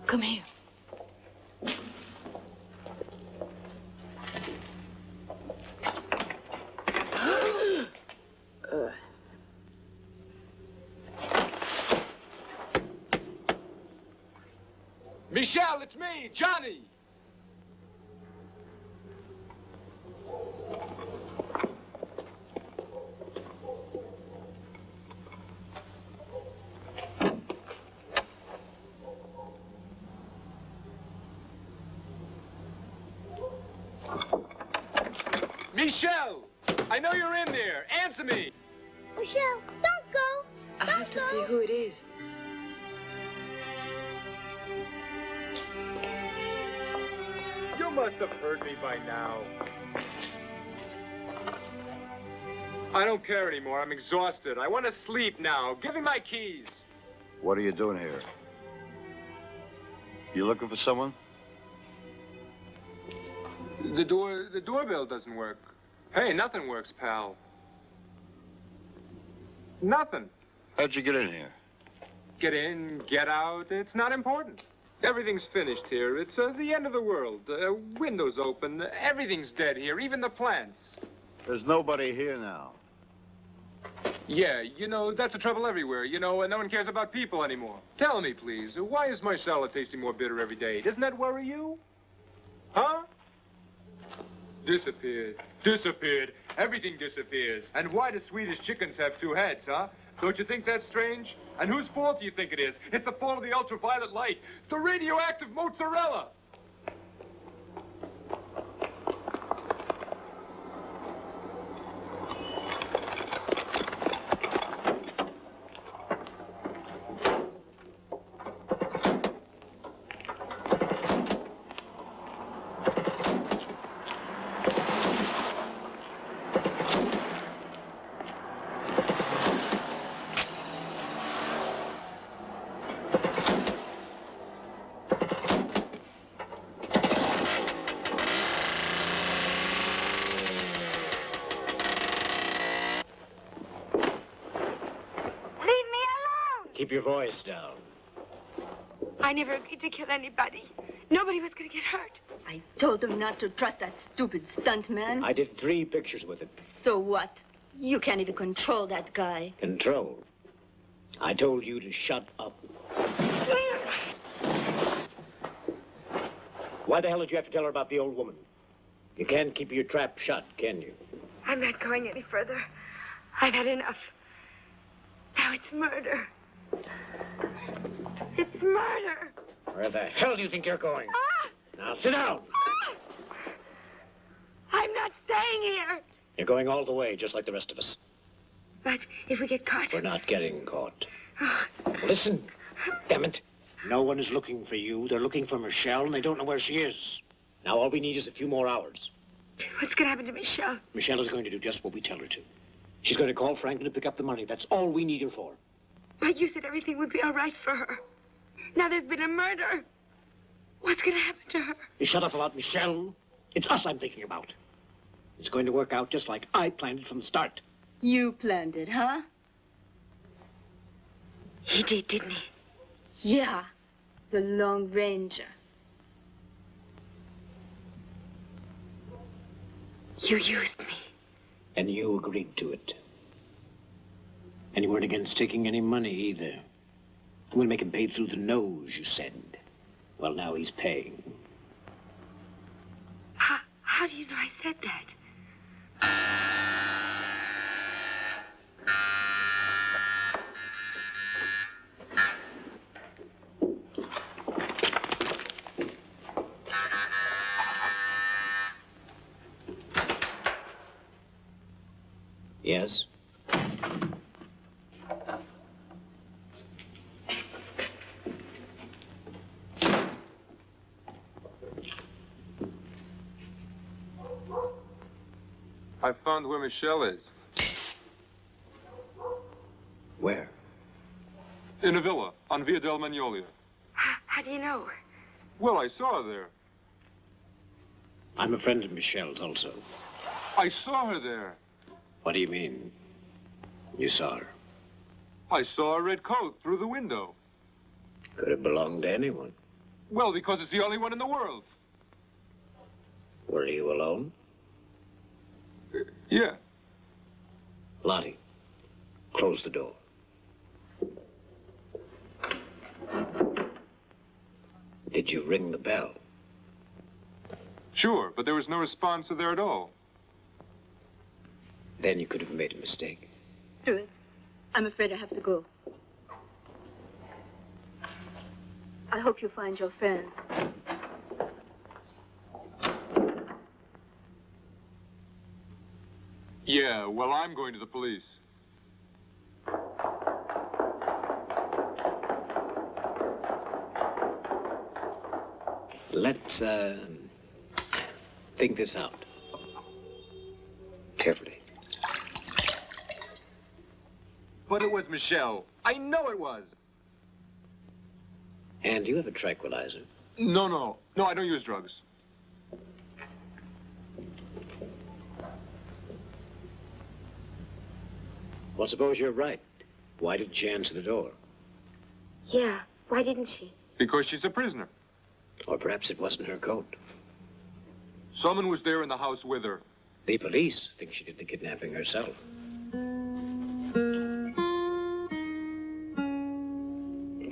Come here. Michelle, it's me, Johnny. Michelle, I know you're in there. Answer me. Michelle, don't go. I have to see who it is. You must have heard me by now. I don't care anymore. I'm exhausted. I want to sleep now. Give me my keys. What are you doing here? You looking for someone? The doorbell doesn't work. Hey, nothing works, pal. Nothing. How'd you get in here? Get in, get out, it's not important. Everything's finished here. It's the end of the world. Windows open. Everything's dead here, even the plants. There's nobody here now. Yeah, you know, that's the trouble everywhere. You know, no one cares about people anymore. Tell me, please, why is Marcella tasting more bitter every day? Doesn't that worry you? Huh? Disappeared. Disappeared. Everything disappears. And why do Swedish chickens have two heads, huh? Don't you think that's strange? And whose fault do you think it is? It's the fault of the ultraviolet light. The radioactive mozzarella. Keep your voice down. I never agreed to kill anybody. Nobody was going to get hurt. I told him not to trust that stupid stunt man. I did 3 pictures with him. So what? You can't even control that guy. Control? I told you to shut up. Why the hell did you have to tell her about the old woman? You can't keep your trap shut, can you? I'm not going any further. I've had enough. Now it's murder. It's murder. Where the hell do you think you're going? Ah! Now sit down. Ah! I'm not staying here. You're going all the way, just like the rest of us. But if we get caught... We're not getting caught. Oh. Listen, damn it. No one is looking for you. They're looking for Michelle, and they don't know where she is. Now all we need is a few more hours. What's going to happen to Michelle? Michelle is going to do just what we tell her to. She's going to call Franklin to pick up the money. That's all we need her for. But you said everything would be all right for her. Now there's been a murder. What's going to happen to her? You shut up about Michelle. It's us I'm thinking about. It's going to work out just like I planned it from the start. You planned it, huh? He did, didn't he? Yeah, the Lone Ranger. You used me. And you agreed to it. And you weren't against taking any money either. I'm going to make him pay through the nose, you said. Well, now he's paying. How do you know I said that? Yes? I found where Michelle is. Where? In a villa on Via del Magnolia. How do you know? Well, I saw her there. I'm a friend of Michelle's also. I saw her there. What do you mean? You saw her? I saw a red coat through the window. Could have belonged to anyone. Well, because it's the only one in the world. Were you alone? Yeah. Lottie, close the door. Did you ring the bell? Sure, but there was no response there at all. Then you could have made a mistake. Stuart, I'm afraid I have to go. I hope you find your friend. Yeah, well, I'm going to the police. Let's, think this out. Carefully. But it was Michelle. I know it was. And do you have a tranquilizer? No, I don't use drugs. Well, suppose you're right. Why didn't she answer the door? Yeah, why didn't she? Because she's a prisoner. Or perhaps it wasn't her coat. Someone was there in the house with her. The police think she did the kidnapping herself.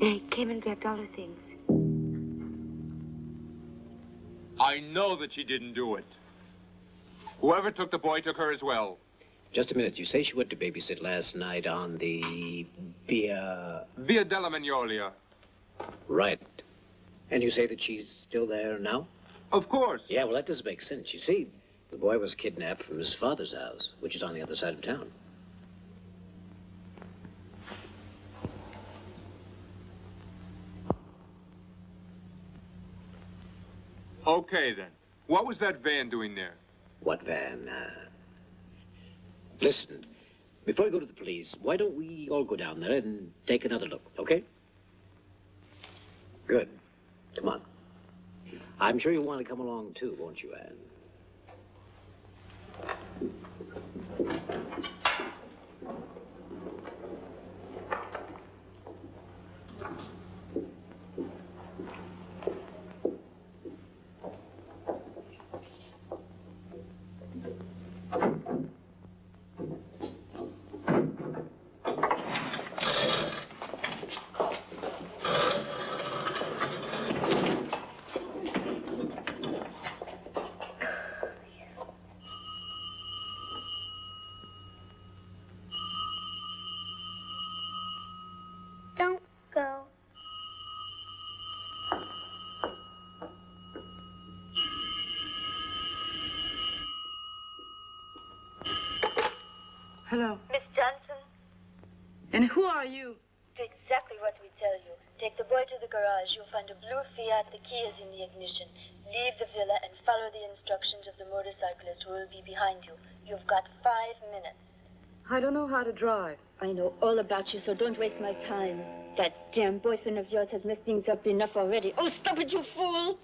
They came and grabbed all her things. I know that she didn't do it. Whoever took the boy took her as well. Just a minute. You say she went to babysit last night on the Via della Magnolia. Right. And you say that she's still there now? Of course. Yeah, well, that doesn't make sense. You see, the boy was kidnapped from his father's house, which is on the other side of town. Okay, then. What was that van doing there? What van? Listen, before we go to the police, why don't we all go down there and take another look, okay? Good. Come on. I'm sure you'll want to come along, too, won't you, Anne? Don't go. Hello. Miss Johnson, And who are you? do exactly what we tell you. Take the boy to the garage. You'll find a blue Fiat. The key is in the ignition. Leave the villa and follow the instructions of the motorcyclist who will be behind you. You've got 5 minutes. I don't know how to drive. I know all about you, so don't waste my time. That damn boyfriend of yours has messed things up enough already. Oh, stop it, you fool!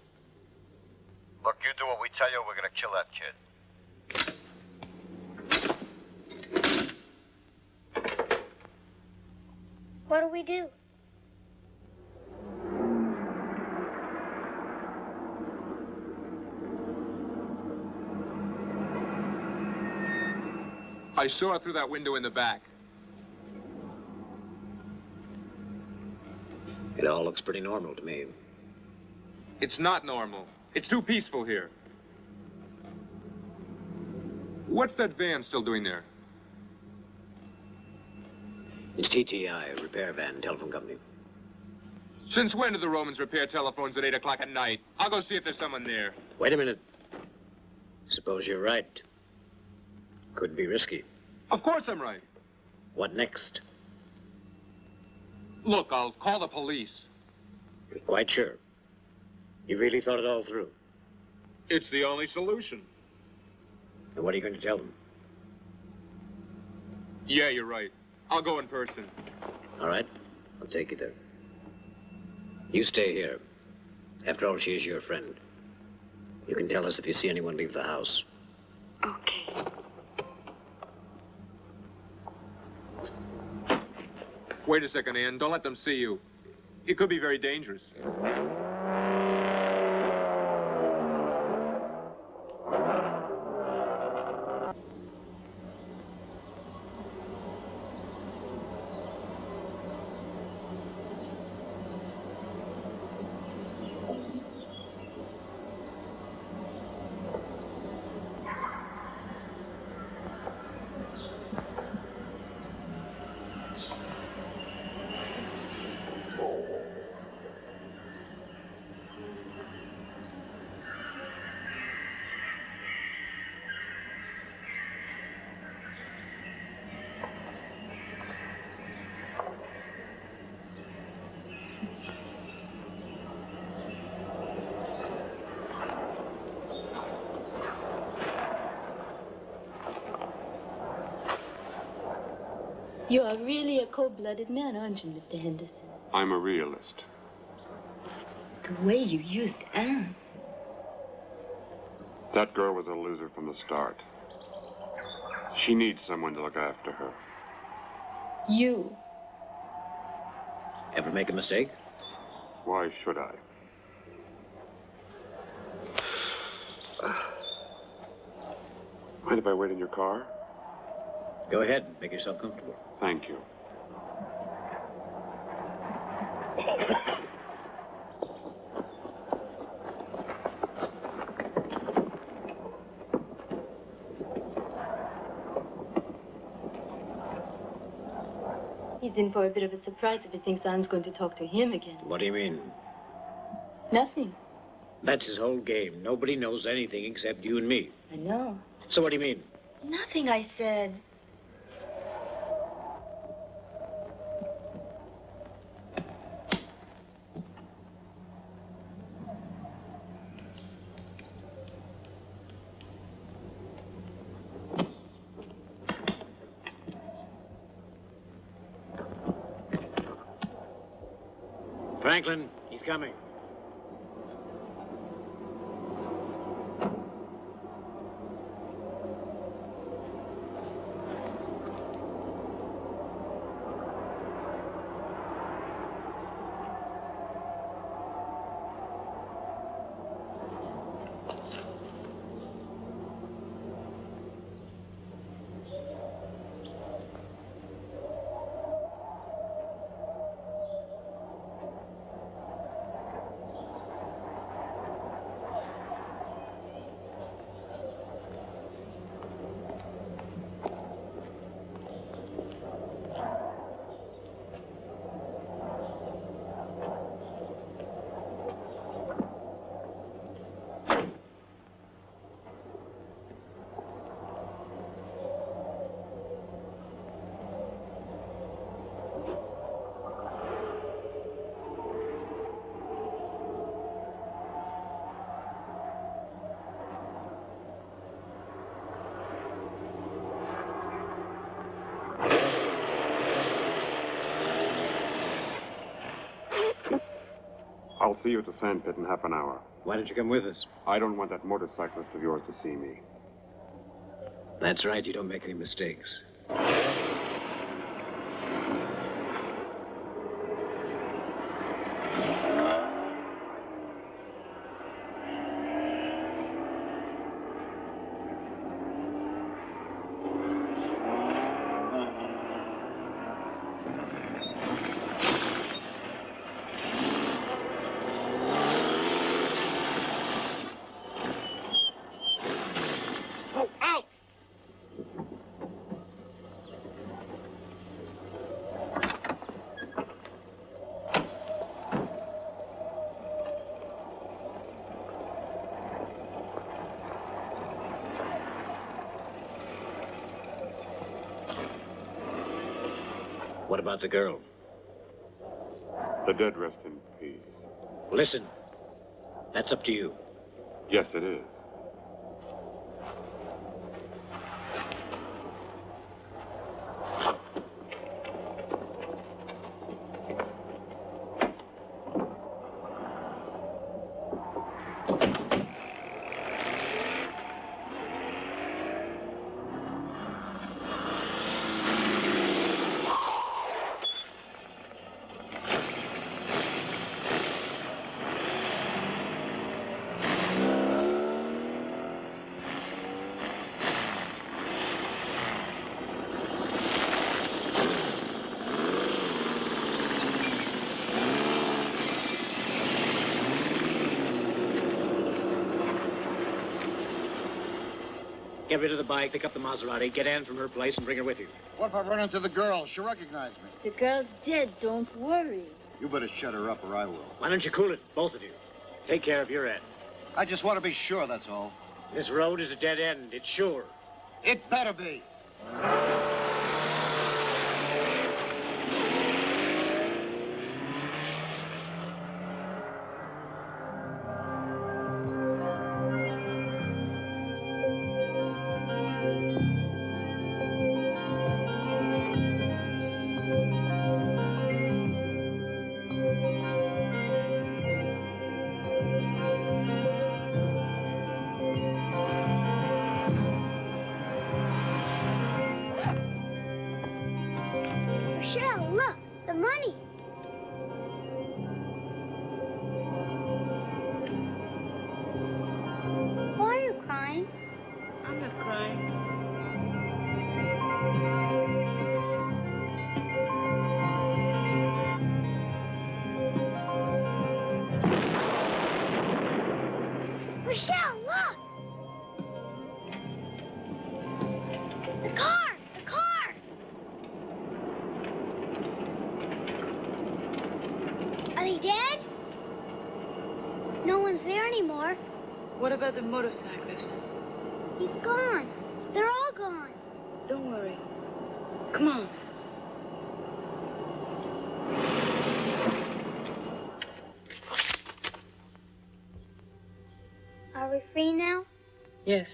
Look, you do what we tell you, we're gonna kill that kid. What do we do? I saw her through that window in the back. It all looks pretty normal to me. It's not normal. It's too peaceful here. What's that van still doing there? It's TTI, a repair van, telephone company. Since when do the Romans repair telephones at 8 o'clock at night? I'll go see if there's someone there. Wait a minute. Suppose you're right. Could be risky. Of course I'm right. What next? Look, I'll call the police. You're quite sure? You really thought it all through? It's the only solution. And what are you going to tell them? Yeah, you're right. I'll go in person. All right. I'll take you there. You stay here. After all, she is your friend. You can tell us if you see anyone leave the house. Okay. Wait a second, Ann. Don't let them see you. It could be very dangerous. You are really a cold-blooded man, aren't you, Mr. Henderson? I'm a realist. The way you used Anne. That girl was a loser from the start. She needs someone to look after her. You. Ever make a mistake? Why should I? Mind if I wait in your car? Go ahead. Make yourself comfortable. Thank you. He's in for a bit of a surprise if he thinks Anne's going to talk to him again. What do you mean? Nothing. That's his whole game. Nobody knows anything except you and me. I know. So what do you mean? Nothing, I said. Franklin, he's coming. I'll see you at the sandpit in half an hour. Why don't you come with us? I don't want that motorcyclist of yours to see me. That's right. You don't make any mistakes. What about the girl? The dead rest in peace. Listen, that's up to you. Yes, it is. Get rid of the bike, pick up the Maserati, get Anne from her place, and bring her with you. What if I run into the girl? She'll recognize me. The girl's dead, don't worry. You better shut her up or I will. Why don't you cool it, both of you? Take care of your end. I just want to be sure, that's all. This road is a dead end, it's sure. It better be. anymore. What about the motorcyclist? He's gone. They're all gone. Don't worry. Come on. Are we free now? Yes.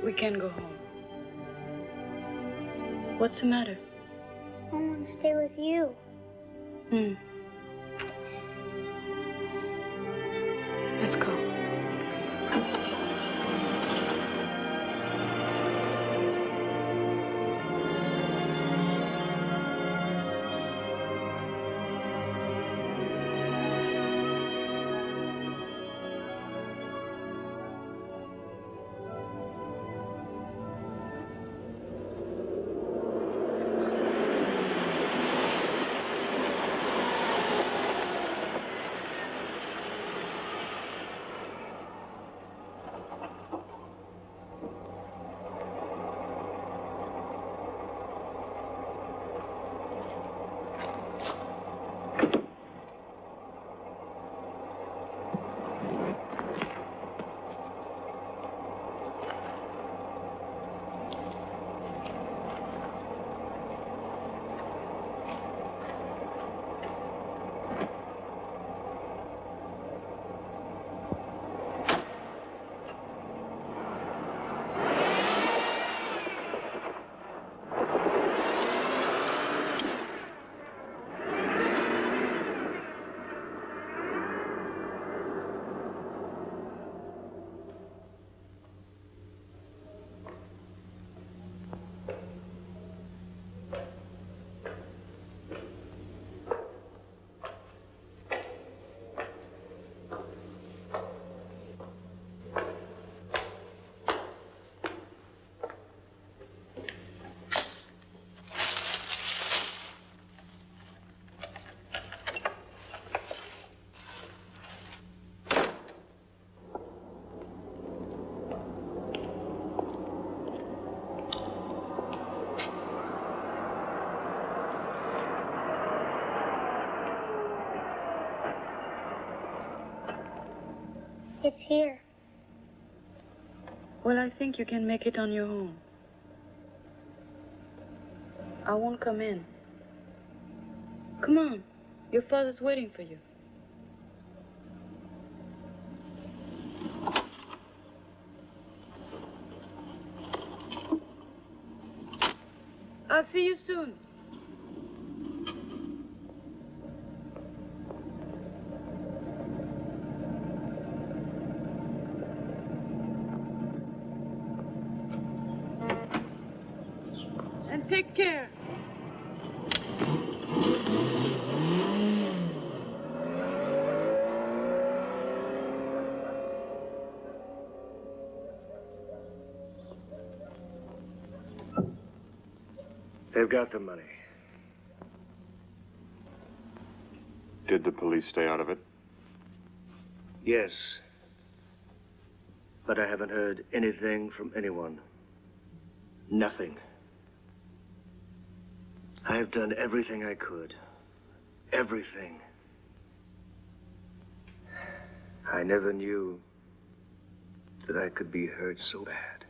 We can go home. What's the matter? I want to stay with you. Let's go. It's here. Well, I think you can make it on your own. I won't come in. Come on. Your father's waiting for you. I'll see you soon. And take care. They've got the money. Did the police stay out of it? Yes. But I haven't heard anything from anyone. Nothing. I've done everything I could. Everything. I never knew that I could be hurt so bad.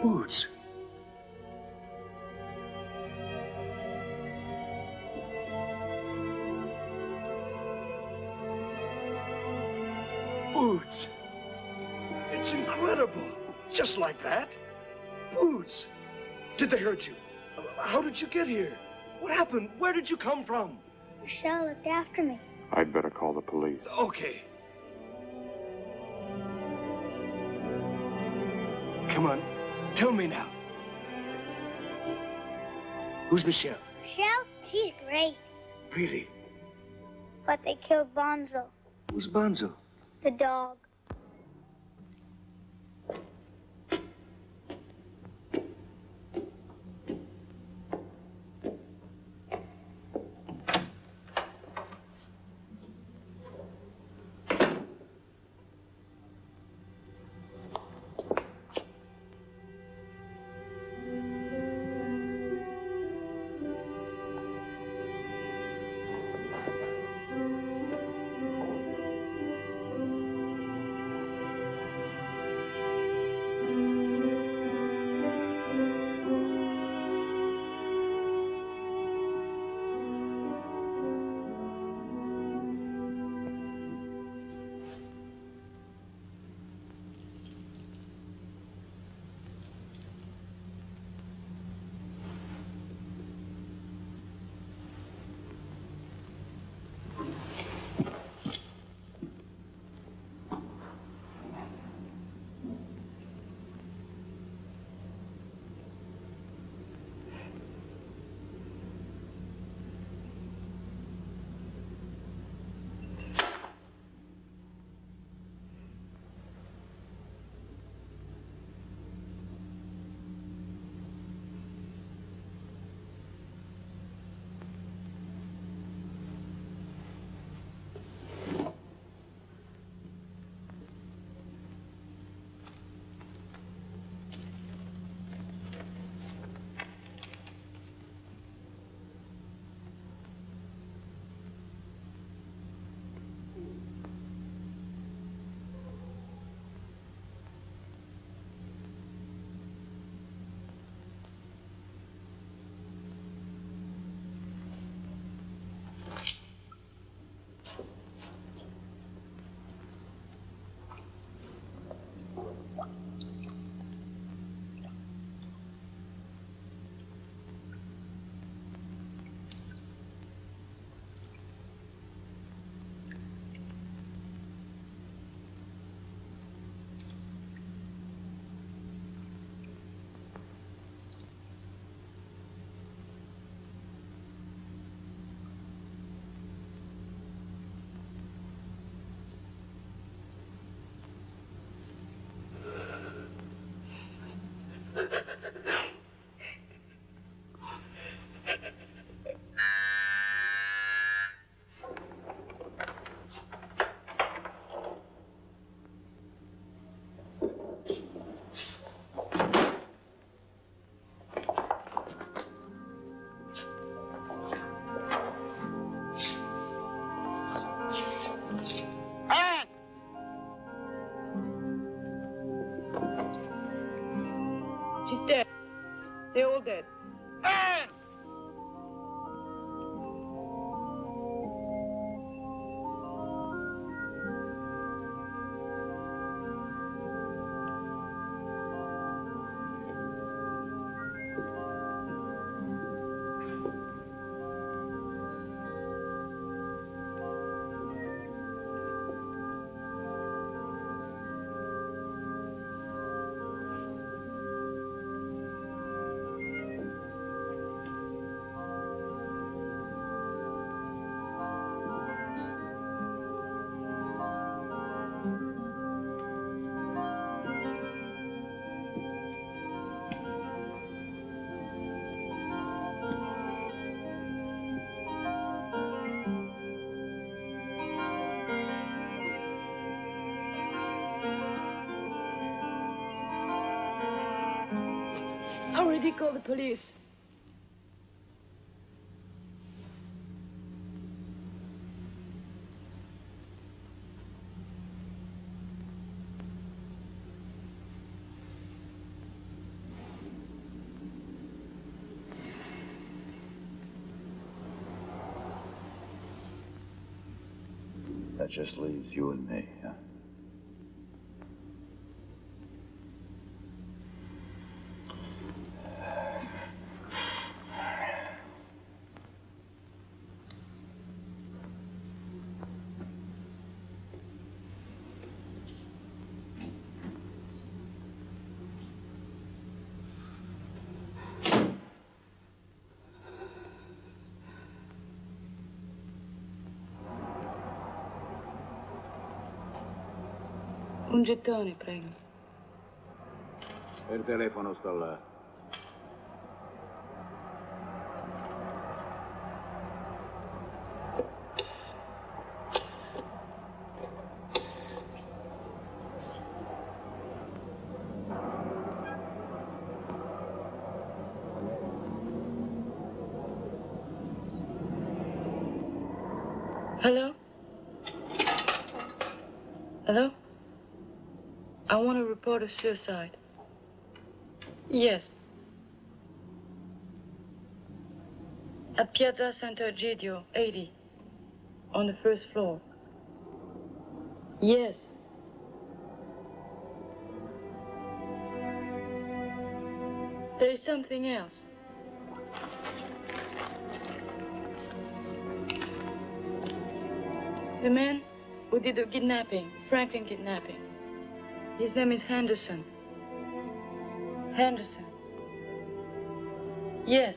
Boots. Boots. It's incredible. Just like that. Boots. Did they hurt you? How did you get here? What happened? Where did you come from? Michelle looked after me. I'd better call the police. Okay. Come on. Tell me now. Who's Michelle? Michelle? She's great. Really? But they killed Bonzo, Who's Bonzo? the dog. She's dead. They're all dead. I already called the police. That just leaves you and me, huh? Un gettone, prego. Il telefono sta là. Hello? Hello? I want to report a suicide. Yes. At Piazza Sant'Egidio, 80. On the first floor. Yes. There is something else. The man who did the kidnapping, Franklin kidnapping, his name is Henderson. Henderson. Yes.